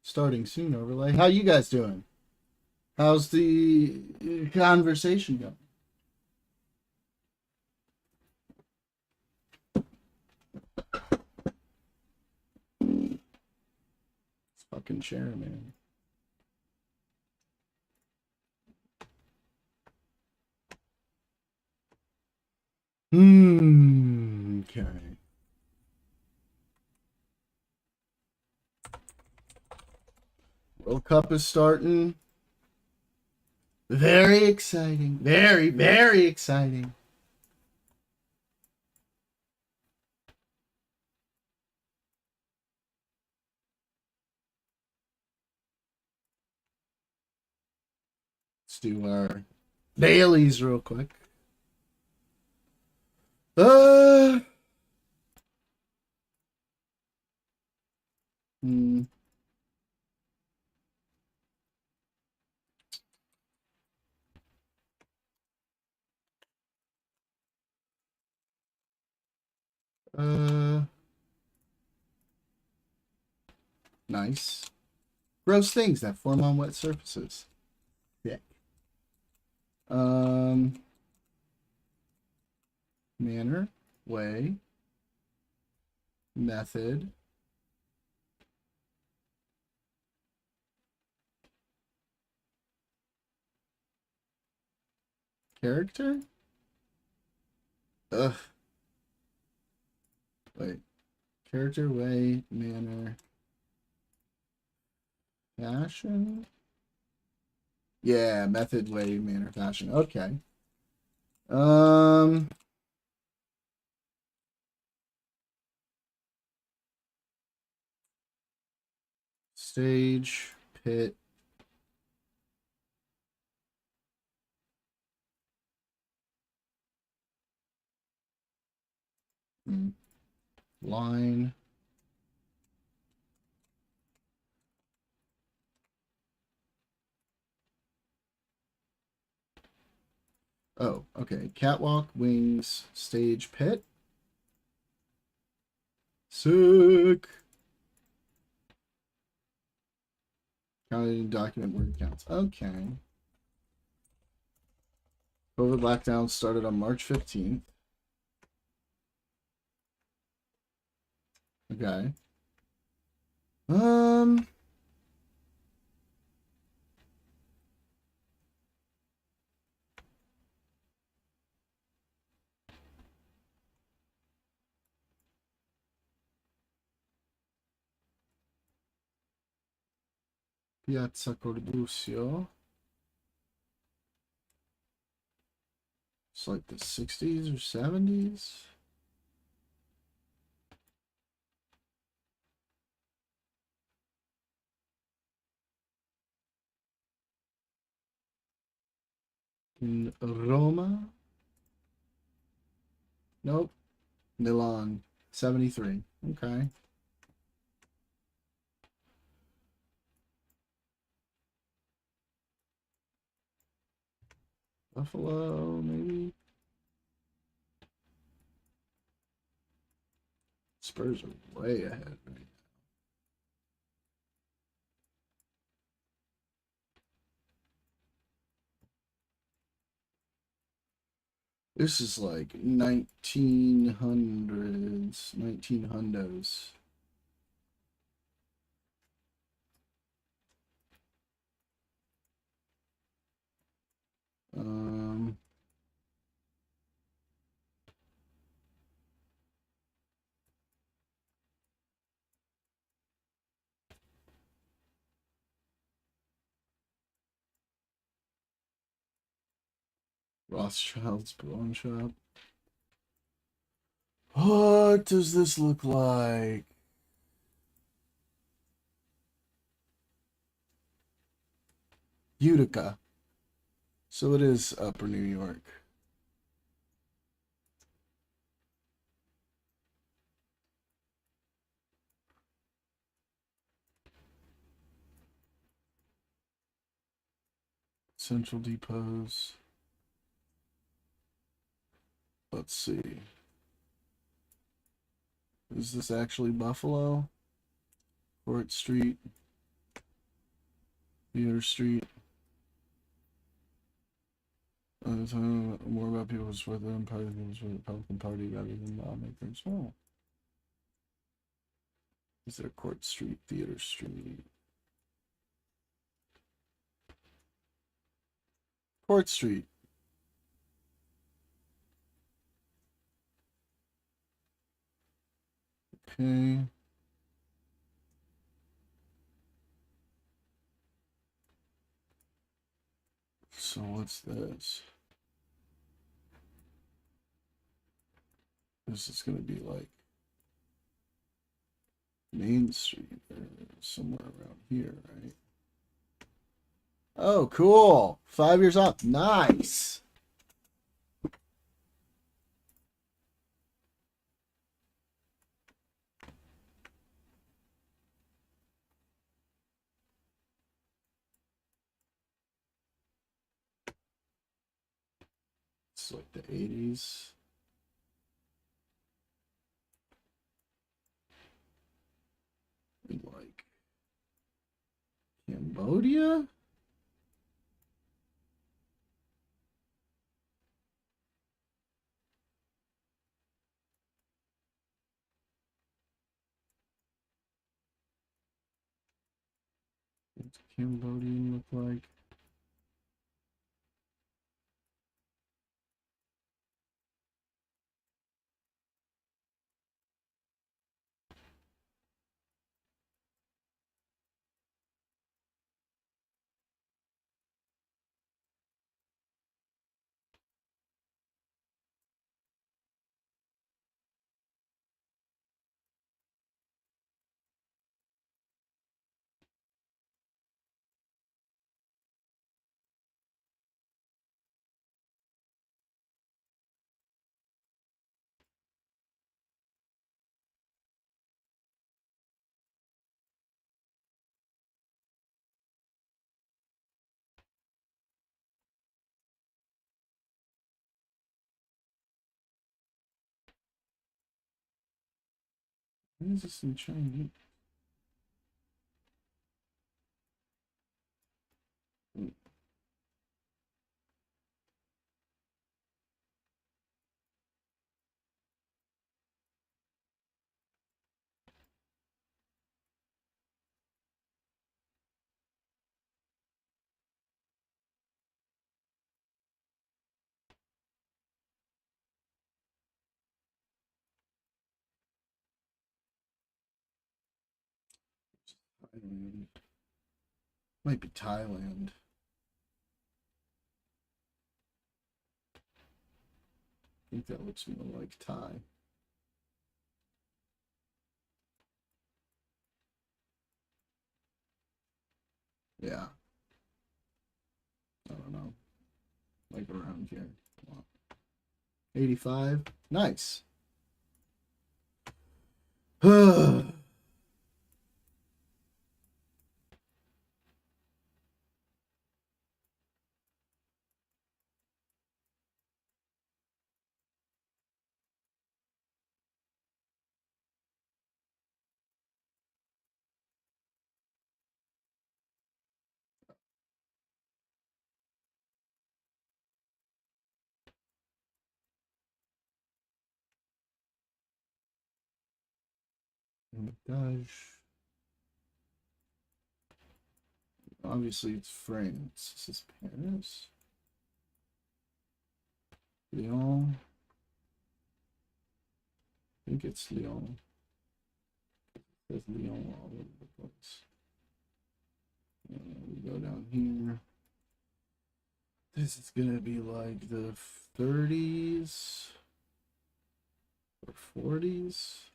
starting soon overlay. How you guys doing? How's the conversation going? This fucking chair, man. Okay. World Cup is starting. Very exciting. Very, very exciting. Let's do our Baileys real quick. Hmm. Nice. Gross things that form on wet surfaces. Yeah. Manner, way, method, character. Ugh. Wait. Character, way, manner, fashion. Yeah, method, way, manner, fashion. Okay. Stage, pit. Line. Oh, okay. Catwalk, wings, stage, pit. Sick. Counting document word counts. Okay. COVID lockdown started on March 15th. Okay. Piazza Corbuccio. It's like the 60s or 70s. In Roma. Nope. Milan. 73. Okay. Buffalo, maybe. Spurs are way ahead right now. This is like 1900s, 19 hundos. Rothschild's pawn shop. What does this look like? Utica. So it is Upper New York. Central depots. Let's see. Is this actually Buffalo? Court Street. Theater Street. More about people who support the Empire than the Republican Party rather than lawmakers. Oh. Is there Court Street, Theater Street? Court Street. Okay. So what's this? This is going to be like Main Street or somewhere around here, right? Oh, cool. 5 years up. Nice. It's like the 80s. In like Cambodia? What's Cambodian look like? Why is this in Chinese? Thailand. Might be Thailand. I think that looks more like Thai. Yeah. I don't know. Like around here. 85. Nice. Gosh. Obviously, it's France. This is Paris. Lyon. I think it's Lyon. There's Lyon all over the place. We go down here. This is gonna be like the 30s or 40s.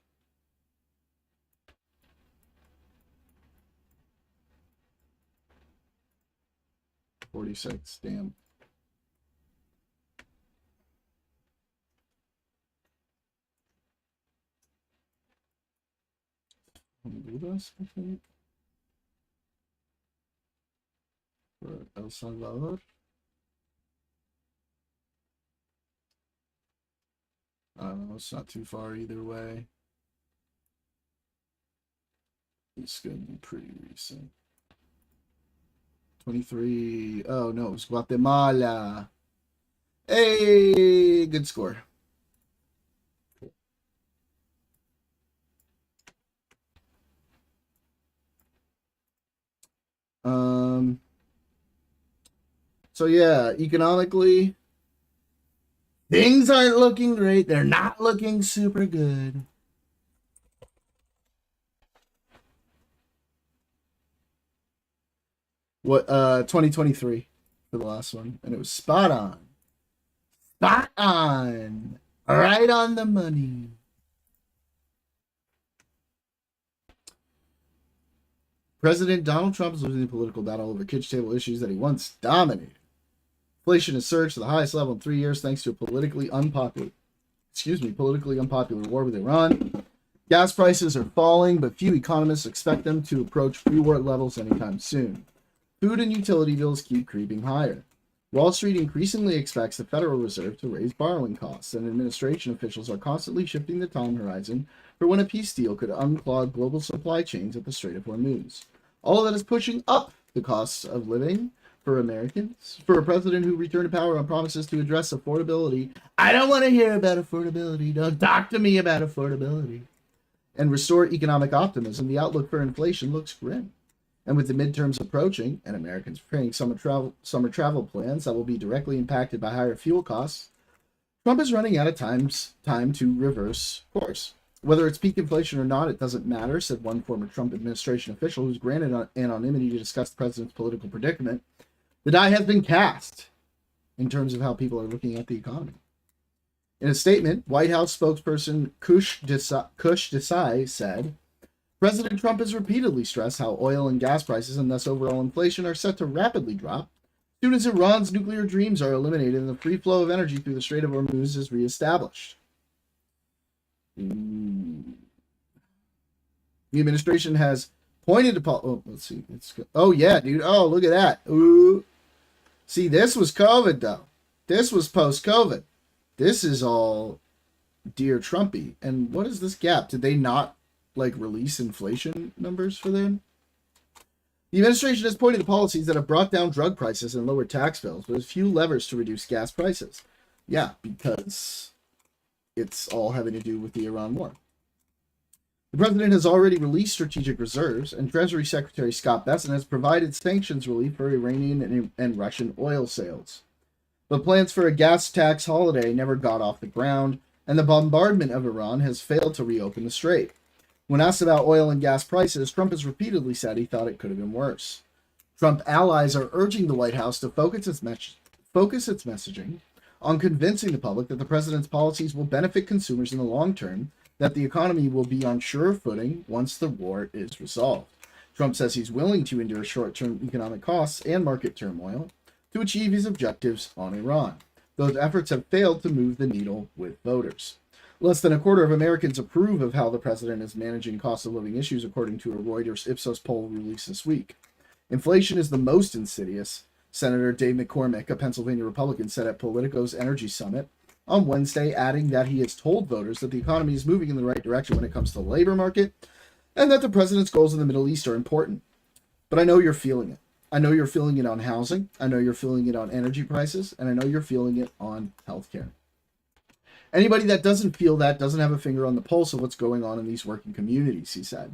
'46, damn. Honduras, I think. Or El Salvador. I don't know, it's not too far either way. It's going to be pretty recent. 23. Oh, no, it's Guatemala. Hey, good score. So yeah, economically, things aren't looking great. They're not looking super good. What 2023 for the last one, and it was spot on. Spot on. Right on the money. President Donald Trump is losing the political battle over kitchen table issues that he once dominated. Inflation has surged to the highest level in 3 years thanks to a politically unpopular war with Iran. Gas prices are falling, but few economists expect them to approach pre-war levels anytime soon. Food and utility bills keep creeping higher. Wall Street increasingly expects the Federal Reserve to raise borrowing costs, and administration officials are constantly shifting the time horizon for when a peace deal could unclog global supply chains at the Strait of Hormuz. All of that is pushing up the costs of living for Americans. For a president who returned to power on promises to address affordability, I don't want to hear about affordability. Don't talk to me about affordability. And restore economic optimism, the outlook for inflation looks grim. And with the midterms approaching, and Americans preparing summer travel plans that will be directly impacted by higher fuel costs, Trump is running out of time to reverse course. Whether it's peak inflation or not, it doesn't matter, said one former Trump administration official who's granted anonymity to discuss the president's political predicament. The die has been cast in terms of how people are looking at the economy. In a statement, White House spokesperson Kush Desai said, President Trump has repeatedly stressed how oil and gas prices and thus overall inflation are set to rapidly drop as soon as Iran's nuclear dreams are eliminated and the free flow of energy through the Strait of Hormuz is reestablished. The administration has pointed to... Oh, let's see. Oh, yeah, dude. Oh, look at that. Ooh. See, this was COVID, though. This was post-COVID. This is all Dear Trumpy. And what is this gap? Did they not release inflation numbers for them? The administration has pointed to policies that have brought down drug prices and lowered tax bills, but has few levers to reduce gas prices. Yeah, because it's all having to do with the Iran war. The president has already released strategic reserves, and Treasury Secretary Scott Bessent has provided sanctions relief for Iranian and Russian oil sales. But plans for a gas tax holiday never got off the ground, and the bombardment of Iran has failed to reopen the strait. When asked about oil and gas prices, Trump has repeatedly said he thought it could have been worse. Trump allies are urging the White House to focus its messaging on convincing the public that the president's policies will benefit consumers in the long term, that the economy will be on sure footing once the war is resolved. Trump says he's willing to endure short-term economic costs and market turmoil to achieve his objectives on Iran. Those efforts have failed to move the needle with voters. Less than a quarter of Americans approve of how the president is managing cost of living issues, according to a Reuters Ipsos poll released this week. Inflation is the most insidious, Senator Dave McCormick, a Pennsylvania Republican, said at Politico's Energy Summit on Wednesday, adding that he has told voters that the economy is moving in the right direction when it comes to the labor market, and that the president's goals in the Middle East are important. But I know you're feeling it. I know you're feeling it on housing, I know you're feeling it on energy prices, and I know you're feeling it on healthcare. Anybody that doesn't feel that doesn't have a finger on the pulse of what's going on in these working communities, he said.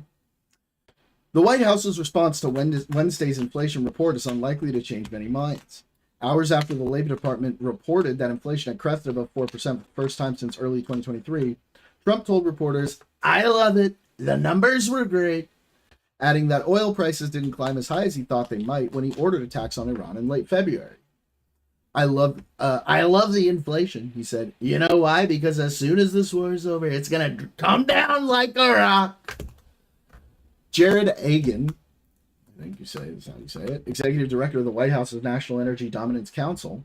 The White House's response to Wednesday's inflation report is unlikely to change many minds. Hours after the Labor Department reported that inflation had crested above 4% for the first time since early 2023, Trump told reporters, "I love it. The numbers were great," adding that oil prices didn't climb as high as he thought they might when he ordered a tax on Iran in late February. I love the inflation," he said. "You know why? Because as soon as this war is over, it's going to come down like a rock." Jared Agan, I think that's how you say it, executive director of the White House's National Energy Dominance Council,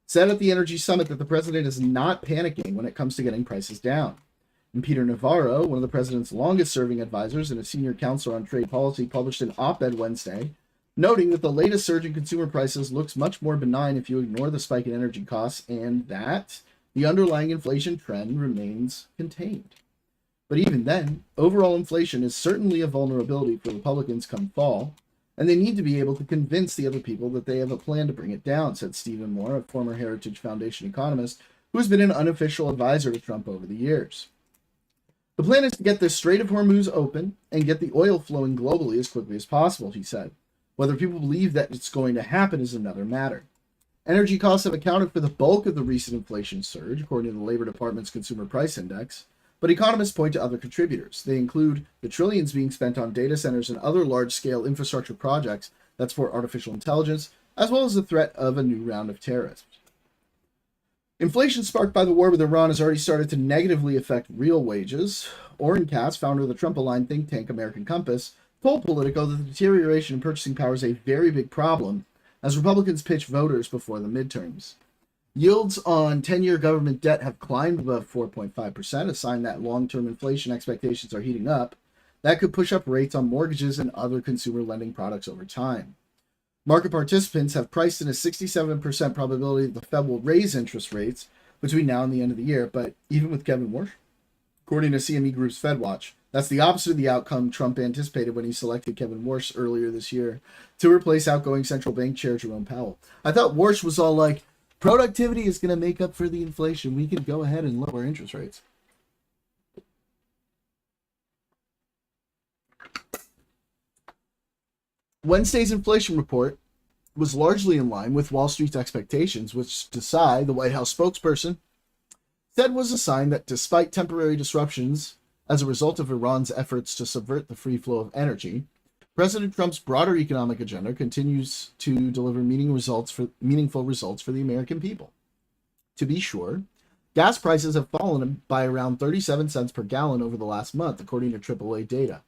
said at the Energy Summit that the president is not panicking when it comes to getting prices down. And Peter Navarro, one of the president's longest-serving advisors and a senior counselor on trade policy, published an op-ed Wednesday, noting that the latest surge in consumer prices looks much more benign if you ignore the spike in energy costs, and that the underlying inflation trend remains contained. But even then, overall inflation is certainly a vulnerability for Republicans come fall, and they need to be able to convince the other people that they have a plan to bring it down, said Stephen Moore, a former Heritage Foundation economist who has been an unofficial advisor to Trump over the years. The plan is to get the Strait of Hormuz open and get the oil flowing globally as quickly as possible, he said. Whether people believe that it's going to happen is another matter. Energy costs have accounted for the bulk of the recent inflation surge, according to the Labor Department's Consumer Price Index, but economists point to other contributors. They include the trillions being spent on data centers and other large-scale infrastructure projects that support artificial intelligence, as well as the threat of a new round of tariffs. Inflation sparked by the war with Iran has already started to negatively affect real wages. Orrin Cass, founder of the Trump-aligned think tank American Compass, told Politico that the deterioration in purchasing power is a very big problem as Republicans pitch voters before the midterms. Yields on 10-year government debt have climbed above 4.5%, a sign that long-term inflation expectations are heating up. That could push up rates on mortgages and other consumer lending products over time. Market participants have priced in a 67% probability that the Fed will raise interest rates between now and the end of the year, but even with Kevin Warsh, according to CME Group's FedWatch, that's the opposite of the outcome Trump anticipated when he selected Kevin Warsh earlier this year to replace outgoing central bank chair Jerome Powell. I thought Warsh was all like, productivity is going to make up for the inflation. We can go ahead and lower interest rates. Wednesday's inflation report was largely in line with Wall Street's expectations, which Desai, the White House spokesperson, said was a sign that despite temporary disruptions as a result of Iran's efforts to subvert the free flow of energy, President Trump's broader economic agenda continues to deliver meaningful results for the American people. To be sure, gas prices have fallen by around 37 cents per gallon over the last month, according to AAA data.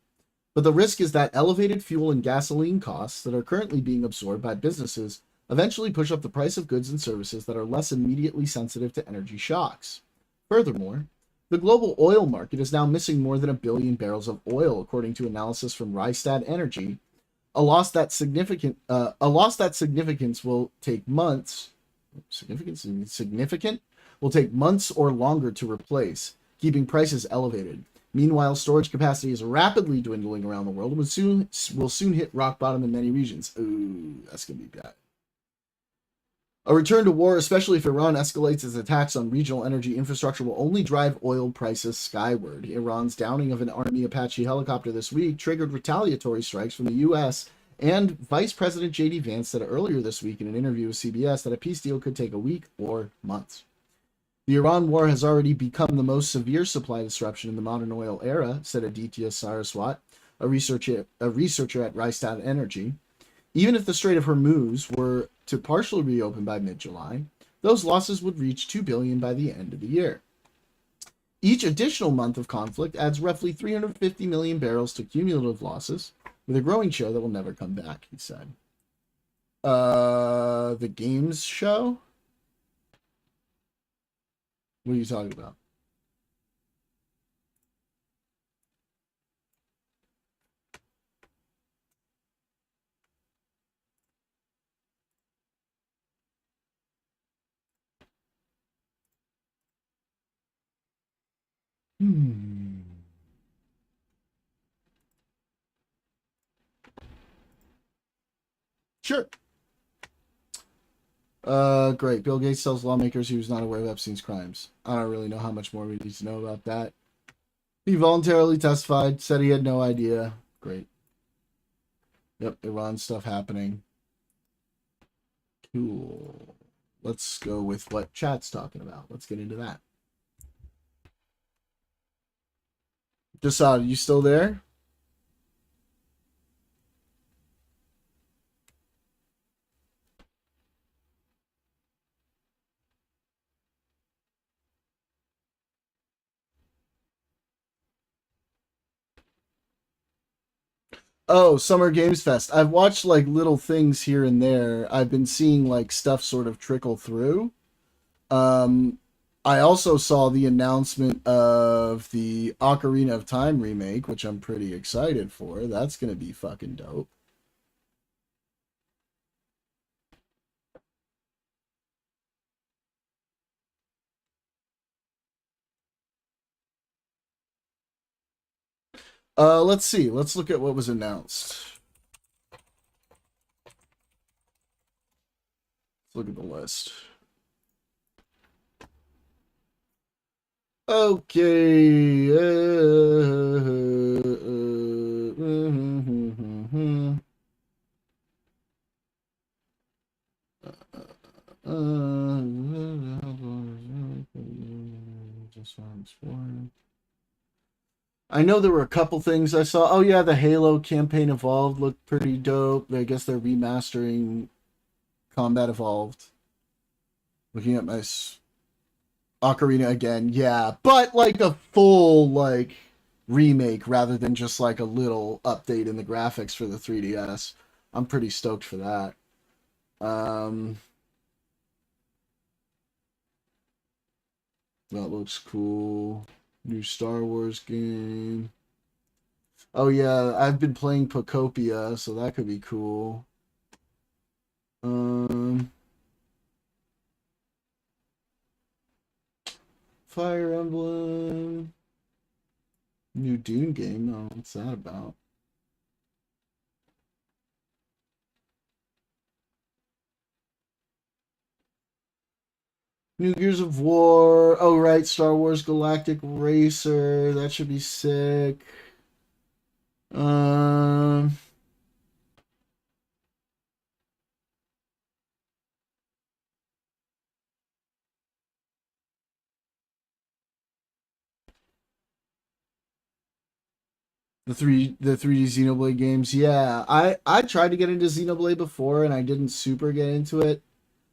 But the risk is that elevated fuel and gasoline costs that are currently being absorbed by businesses eventually push up the price of goods and services that are less immediately sensitive to energy shocks. Furthermore, the global oil market is now missing more than 1 billion barrels of oil, according to analysis from Rystad Energy, a loss that significance will take months. Significant will take months or longer to replace, keeping prices elevated. Meanwhile, storage capacity is rapidly dwindling around the world and will soon hit rock bottom in many regions. Ooh, that's going to be bad. A return to war, especially if Iran escalates its attacks on regional energy infrastructure, will only drive oil prices skyward. Iran's downing of an Army Apache helicopter this week triggered retaliatory strikes from the U.S., and Vice President J.D. Vance said earlier this week in an interview with CBS that a peace deal could take a week or months. The Iran war has already become the most severe supply disruption in the modern oil era, said Aditya Saraswat, a researcher at Rystad Energy. Even if the Strait of Hormuz were to partially reopen by mid-July, those losses would reach $2 billion by the end of the year. Each additional month of conflict adds roughly 350 million barrels to cumulative losses, with a growing share that will never come back, he said. The games show? What are you talking about? Sure. Great. Bill Gates tells lawmakers he was not aware of Epstein's crimes. I don't really know how much more we need to know about that. He voluntarily testified, said he had no idea. Great. Yep, Iran stuff happening. Cool. Let's go with what chat's talking about. Let's get into that. Jasad, you still there? Oh, Summer Games Fest. I've watched like little things here and there. I've been seeing like stuff sort of trickle through. I also saw the announcement of the Ocarina of Time remake, which I'm pretty excited for. That's going to be fucking dope. Let's see. Let's look at what was announced. Let's look at the list. Okay. I know there were a couple things I saw. Oh yeah, the Halo campaign Evolved looked pretty dope. I guess they're remastering Combat Evolved. Looking at my Ocarina again, yeah, but like a full like remake rather than just like a little update in the graphics for the 3DS. I'm pretty stoked for that. That looks cool. New Star Wars game. Oh yeah, I've been playing Pocopia, so that could be cool. Fire Emblem. New Dune game. Oh, what's that about? New Gears of War. Oh, right. Star Wars Galactic Racer. That should be sick. The 3D Xenoblade games. Yeah, I tried to get into Xenoblade before and I didn't super get into it,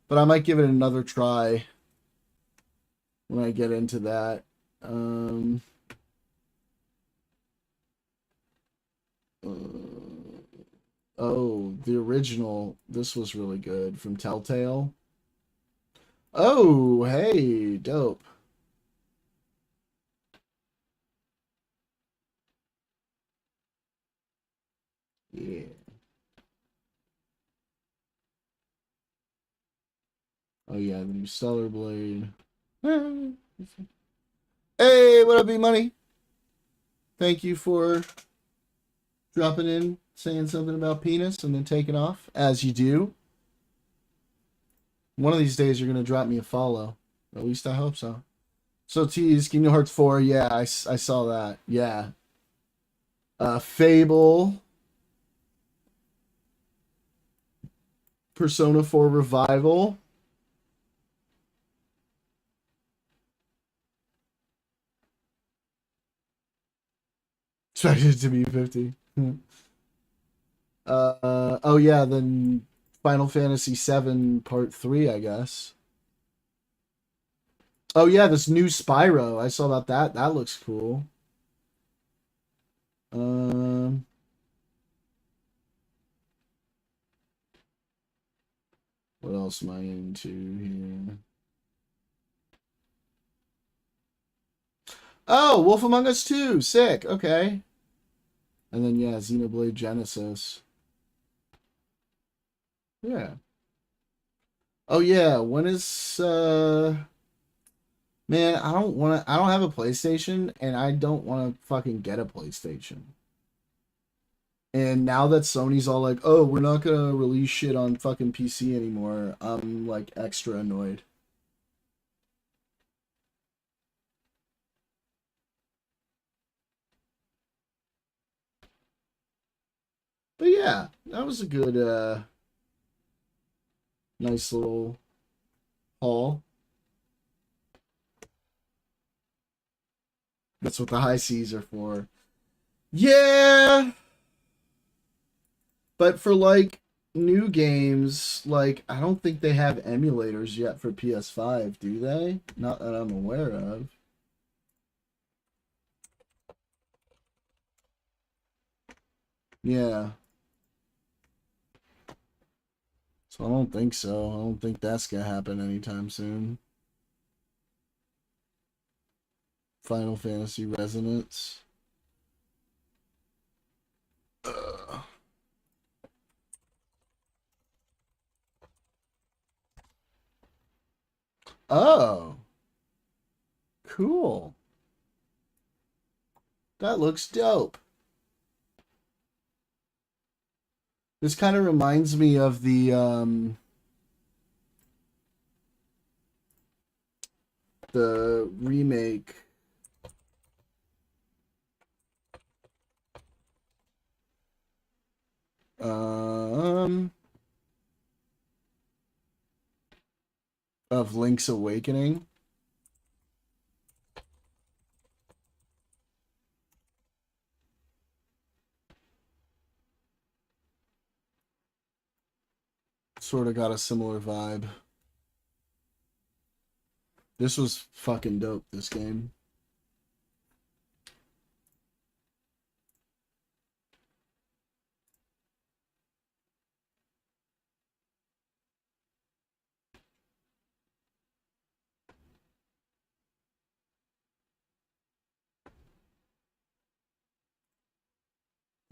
but I might give it another try when I get into that. Oh, the original. This was really good from Telltale. Oh, hey, dope. Yeah. Oh yeah, the new Stellar Blade. Hey, what up, B-Money? Thank you for dropping in, saying something about penis, and then taking off, as you do. One of these days, you're going to drop me a follow. At least I hope so. So, Tease, Kingdom Hearts 4, yeah, I saw that. Yeah. Fable. Persona 4 Revival. Expected to be 50. Oh yeah, then Final Fantasy VII Part 3, I guess. Oh yeah, this new Spyro. I saw about that. That looks cool. What else am I into here? Oh, Wolf Among Us 2. Sick. Okay. And then yeah, Xenoblade Genesis. Yeah. Oh yeah, when is man, I don't have a PlayStation and I don't want to fucking get a PlayStation. And now that Sony's all like, "Oh, we're not going to release shit on fucking PC anymore." I'm like extra annoyed. But yeah, that was a good nice little haul. That's what the high seas are for. Yeah. But for like new games, like I don't think they have emulators yet for PS5, do they? Not that I'm aware of. Yeah. So I don't think so. I don't think that's gonna happen anytime soon. Final Fantasy Resonance. Oh. Cool. That looks dope. This kind of reminds me of the remake. Of Link's Awakening. Sort of got a similar vibe. This was fucking dope, this game.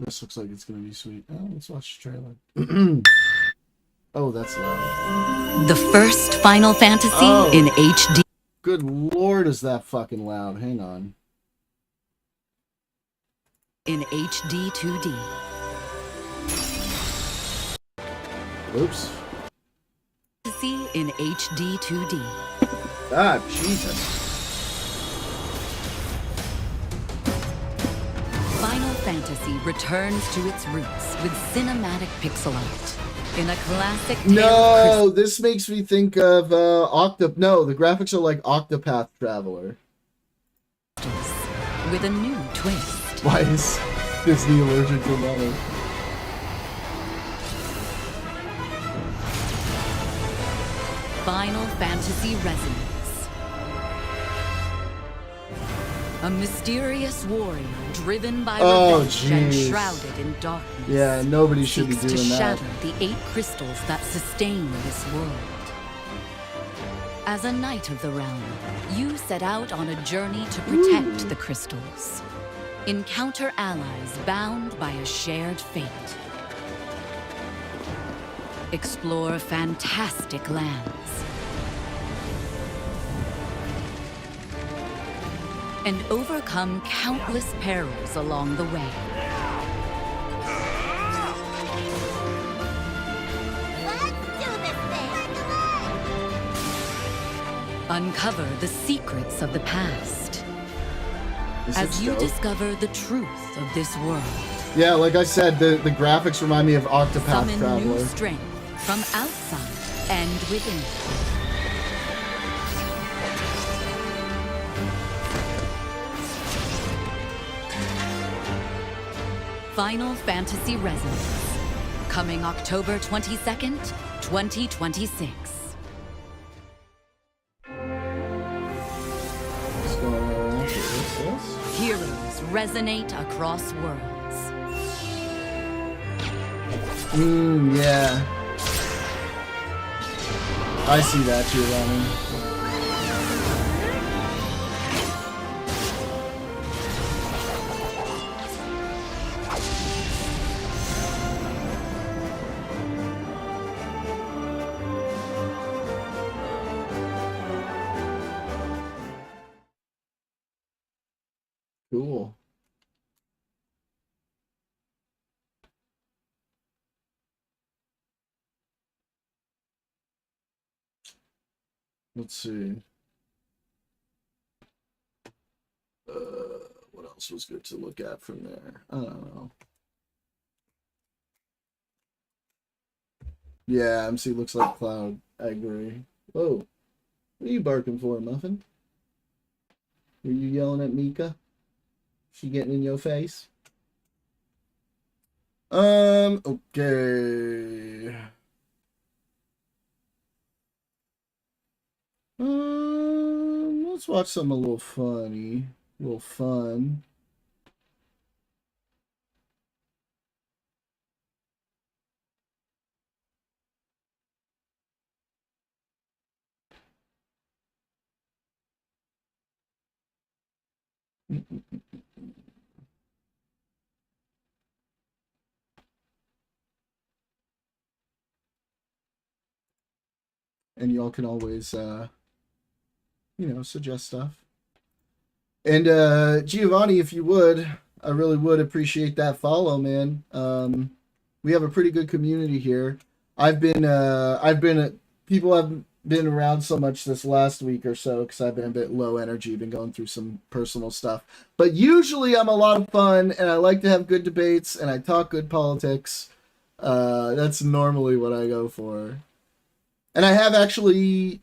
This looks like it's gonna be sweet. Oh, let's watch the trailer. Oh, that's loud. The first Final Fantasy in HD. Good lord, is that fucking loud. Hang on. In HD 2D. Oops. Fantasy in HD 2D. Ah, Jesus. Final Fantasy returns to its roots with cinematic pixel art. In a classic tale No, this makes me think of No, the graphics are like Octopath Traveler. With a new twist. Why is Disney allergic to leather? Final Fantasy Resonance. A mysterious warrior driven by revenge and shrouded in darkness. Yeah, nobody should be seeks doing to that. shatter the 8 crystals that sustain this world. As a knight of the realm, you set out on a journey to protect the crystals. Encounter allies bound by a shared fate. Explore fantastic lands. And overcome countless perils along the way. Uncover the secrets of the past as you discover the truth of this world. Yeah, like I said, the graphics remind me of Octopath Summon new Traveler. strength from outside and within. Final Fantasy Resonance, coming October 22nd, 2026. Heroes resonate across worlds. Yeah. I see that, Giovanni. Cool. Let's see. What else was good to look at from there? I don't know. Yeah, MC looks like Cloud. I agree. Whoa. What are you barking for, Muffin? Are you yelling at Mika? She getting in your face? Okay. Let's watch something a little funny. A little fun. And y'all can always, suggest stuff. And Giovanni, if you would, I really would appreciate that follow, man. We have a pretty good community here. People have been around so much this last week or so because I've been a bit low energy, been going through some personal stuff. But usually I'm a lot of fun, and I like to have good debates, and I talk good politics. That's normally what I go for. And I have actually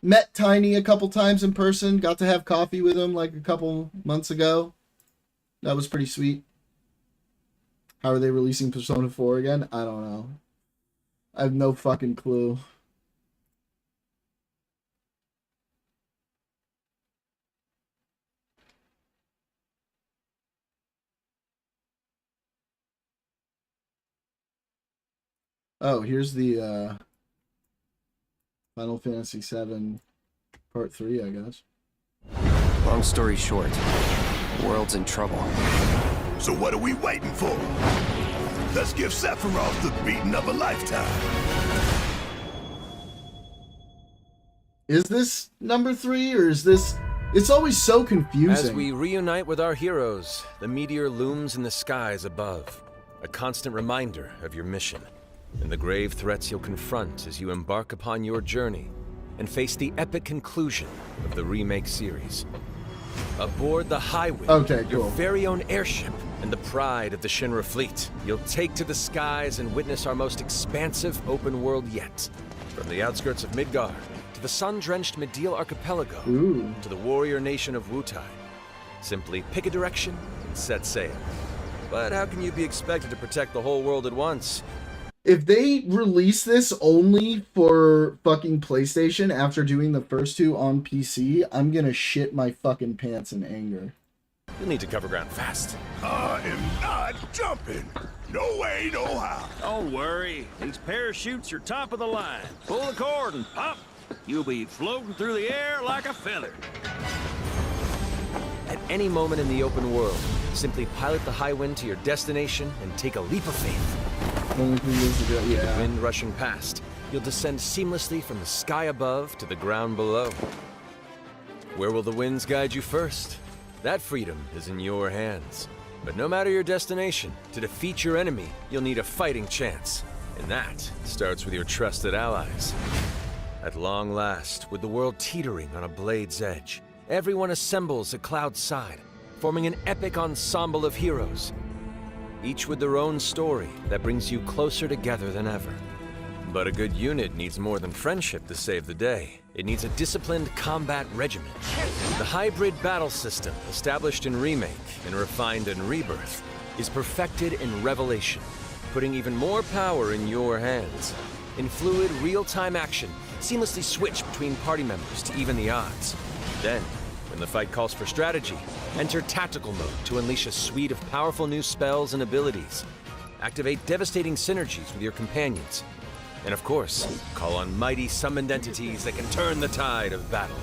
met Tiny a couple times in person, got to have coffee with him like a couple months ago. That was pretty sweet. How are they releasing Persona 4 again? I don't know. I have no fucking clue. Oh, here's the Final Fantasy VII Part 3, I guess. Long story short, the world's in trouble. So what are we waiting for? Let's give Sephiroth the beating of a lifetime. Is this number 3 or is this... It's always so confusing. As we reunite with our heroes, the meteor looms in the skies above. A constant reminder of your mission and the grave threats you'll confront as you embark upon your journey and face the epic conclusion of the remake series. Aboard the Highwind, your very own airship and the pride of the Shinra fleet, you'll take to the skies and witness our most expansive open world yet. From the outskirts of Midgar, to the sun-drenched Medial Archipelago, to the warrior nation of Wutai. Simply pick a direction and set sail. But how can you be expected to protect the whole world at once? If they release this only for fucking PlayStation after doing the first 2 on PC, I'm gonna shit my fucking pants in anger. You'll need to cover ground fast. I am not jumping. No way, no how. Don't worry. These parachutes are top of the line. Pull the cord and pop. You'll be floating through the air like a feather. At any moment in the open world, simply pilot the Highwind to your destination and take a leap of faith. Only thing is to go, With the wind rushing past, you'll descend seamlessly from the sky above to the ground below. Where will the winds guide you first? That freedom is in your hands. But no matter your destination, to defeat your enemy, you'll need a fighting chance. And that starts with your trusted allies. At long last, with the world teetering on a blade's edge, everyone assembles at Cloud's side, forming an epic ensemble of heroes. Each with their own story that brings you closer together than ever. But a good unit needs more than friendship to save the day. It needs a disciplined combat regimen. The hybrid battle system, established in Remake and refined in Rebirth, is perfected in Revelation, putting even more power in your hands. In fluid, real-time action, seamlessly switch between party members to even the odds. Then, when the fight calls for strategy, enter tactical mode to unleash a suite of powerful new spells and abilities. Activate devastating synergies with your companions. And of course, call on mighty summoned entities that can turn the tide of battle.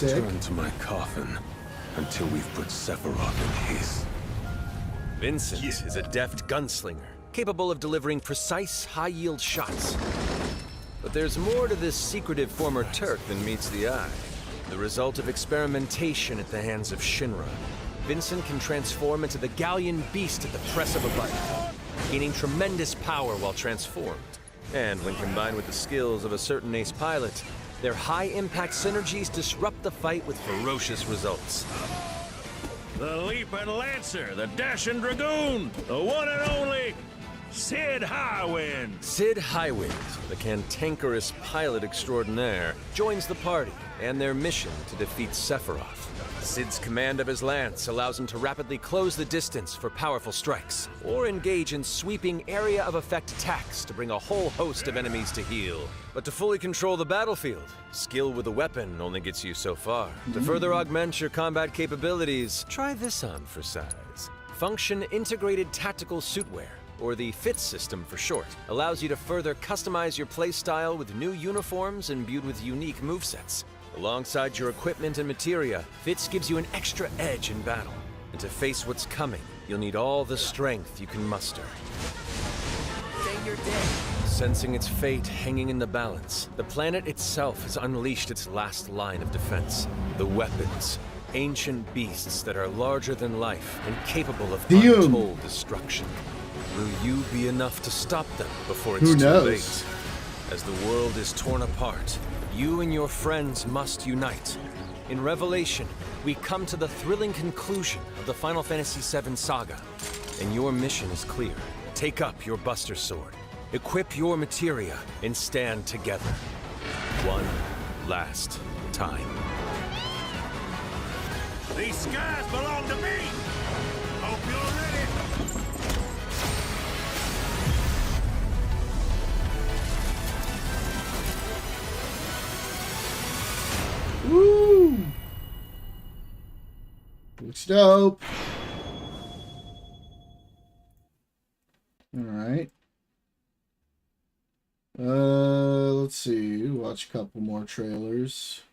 Return to my coffin until we've put Sephiroth in his. Vincent is a deft gunslinger, capable of delivering precise, high-yield shots. But there's more to this secretive former Turk than meets the eye. The result of experimentation at the hands of Shinra, Vincent can transform into the Galleon beast at the press of a button, gaining tremendous power while transformed. And when combined with the skills of a certain ace pilot, their high-impact synergies disrupt the fight with ferocious results. The Leaping Lancer, the Dashing Dragoon, the one and only Sid Highwind. Sid Highwind, the cantankerous pilot extraordinaire, joins the party and their mission to defeat Sephiroth. Sid's command of his lance allows him to rapidly close the distance for powerful strikes, or engage in sweeping area of effect attacks to bring a whole host of enemies to heel. But to fully control the battlefield, skill with a weapon only gets you so far. To further augment your combat capabilities, try this on for size. Function Integrated Tactical Suitwear, or the FITS system for short, allows you to further customize your playstyle with new uniforms imbued with unique movesets. Alongside your equipment and materia, FITS gives you an extra edge in battle. And to face what's coming, you'll need all the strength you can muster. Say you're dead. Sensing its fate hanging in the balance, the planet itself has unleashed its last line of defense. The weapons, ancient beasts that are larger than life and capable of untold destruction. Will you be enough to stop them before it's too late? As the world is torn apart, you and your friends must unite. In Revelation, we come to the thrilling conclusion of the Final Fantasy VII saga, and your mission is clear. Take up your Buster Sword, equip your materia, and stand together. One last time. These skies belong to me! Hope you're ready! Woo! Looks dope. Alright. Let's see. Watch a couple more trailers.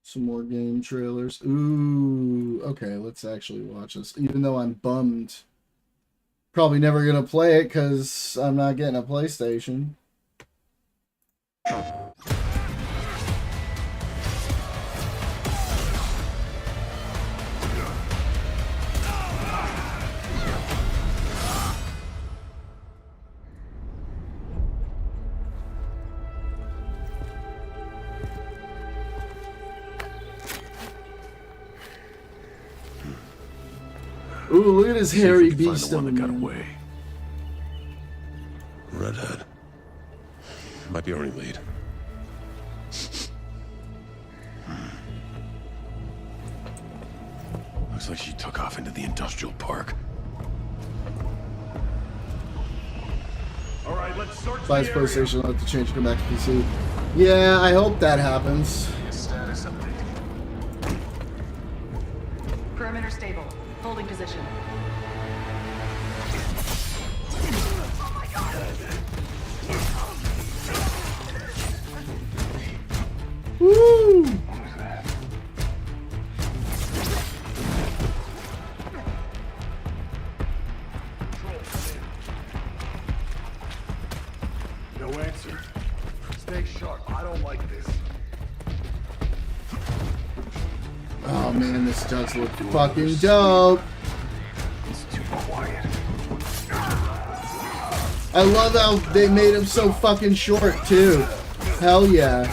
Some more game trailers. Ooh, okay, let's actually watch this. Even though I'm bummed. Probably never gonna play it because I'm not getting a PlayStation. Ooh, look at his hairy beast. Find the one that got away. Redhead. Might be our only lead. Looks like she took off into the industrial park. All right, let's search Buys PlayStation, I'll have to change, come back to PC. Yeah, I hope that happens. Status update. Perimeter stable. Holding position. Woo! No answer. Stay sharp. I don't like this. Oh man, this does look fucking dope. It's too quiet. I love how they made him so fucking short too. Hell yeah.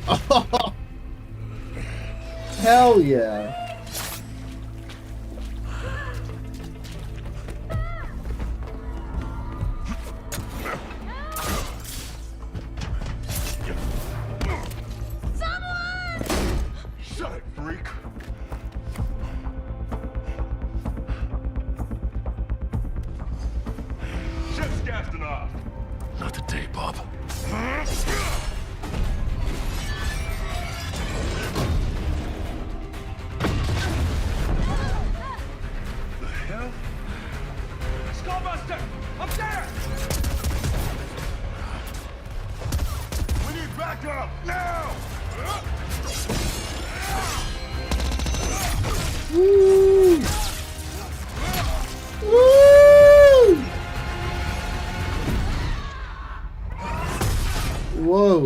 Oh, hell yeah. Shut it, freak. Ship's gassing off. Not today, Bob. The hell? Skullbuster! Up there! We need backup now! Woo! Woo! Whoa.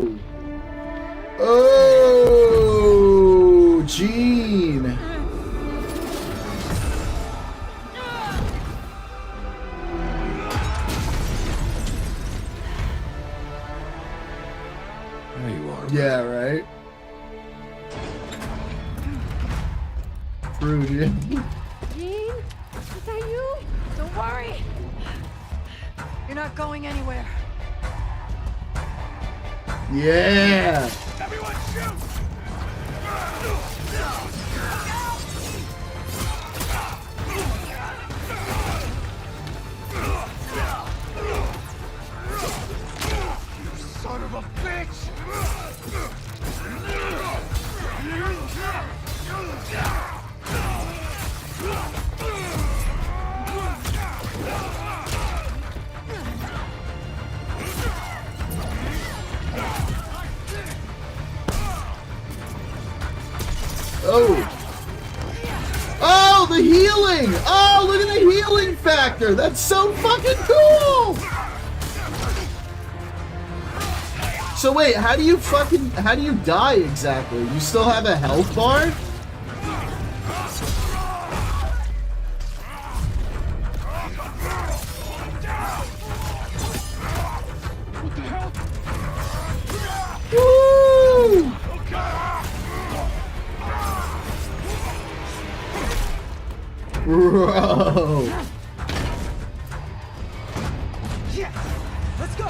Oh, Gene. There you are. Yeah, right? Rude, yeah. Gene, is that you? Don't worry. You're not going anywhere. Yeah. Everyone shoot! You son of a bitch! Oh. Oh, the healing! Oh, look at the healing factor! That's so fucking cool! So wait, how do you die exactly? You still have a health bar? Woo! Bro. Yeah, let's go.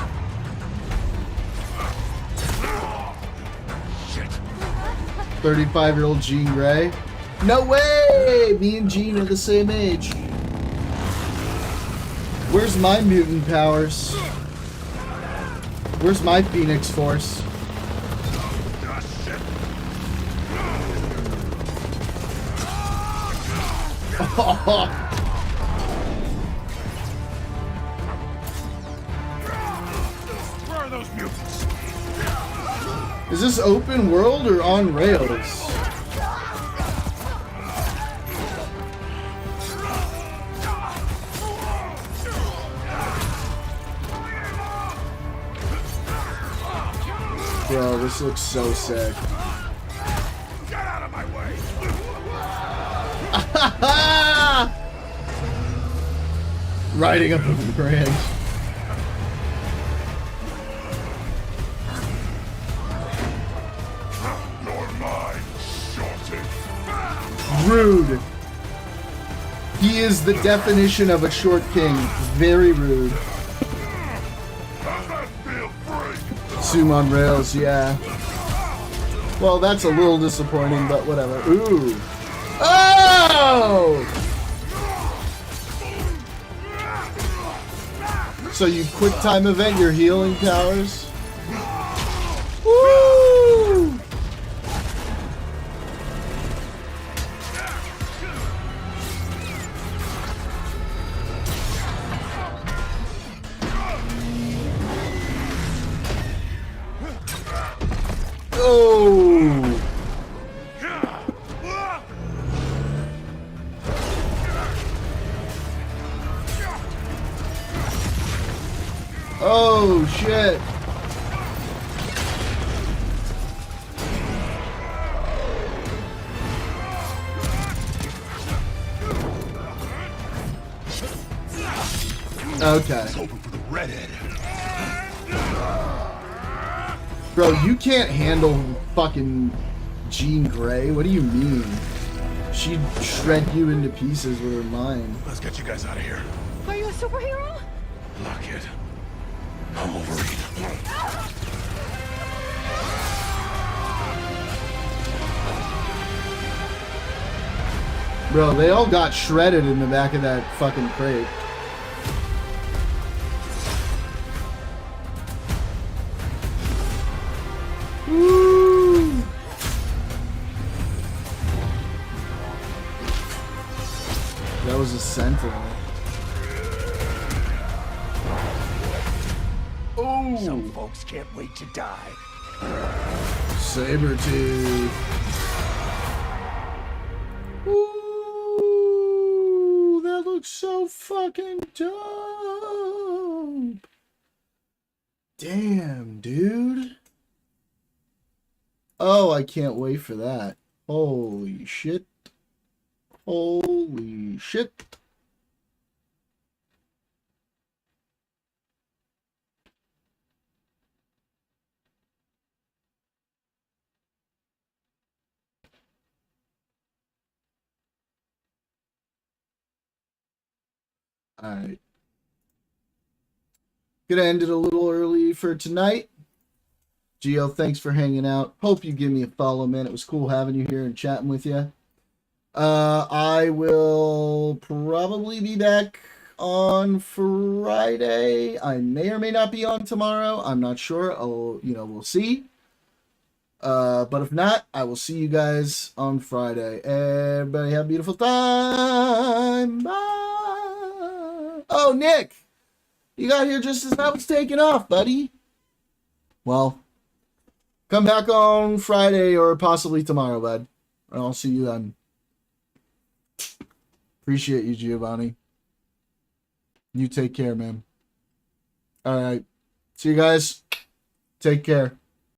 35-year-old Jean Grey. No way! Me and Jean are the same age. Where's my mutant powers? Where's my Phoenix Force? Where are those mutants? Is this open world or on rails? Bro, this looks so sick. Get out of my way! Riding up a branch. You're mine, shorty. Rude. He is the definition of a short king. Very rude. Zoom on rails, yeah. Well, that's a little disappointing, but whatever. Ooh. Oh! So you quick time event your healing powers? Woo! Oh! Oh shit! Okay. It's over for the redhead. Bro, you can't handle fucking Jean Grey. What do you mean? She'd shred you into pieces with her mind. Let's get you guys out of here. Are you a superhero? Look it. I'm Wolverine. Bro, they all got shredded in the back of that fucking crate. Woo! That was a sentinel. Oh! Some folks can't wait to die. Sabretooth. Ooh, that looks so fucking dope. Damn, dude. Oh, I can't wait for that. Holy shit. Holy shit. Alright. Gonna end it a little early for tonight. Gio, thanks for hanging out. Hope you give me a follow, man. It was cool having you here and chatting with you. I will probably be back on Friday. I may or may not be on tomorrow. I'm not sure. We'll see. But if not, I will see you guys on Friday. Everybody have a beautiful time. Bye. Oh, Nick, you got here just as I was taking off, buddy. Well, come back on Friday or possibly tomorrow, bud. I'll see you then. Appreciate you, Giovanni. You take care, man. All right. See you guys. Take care.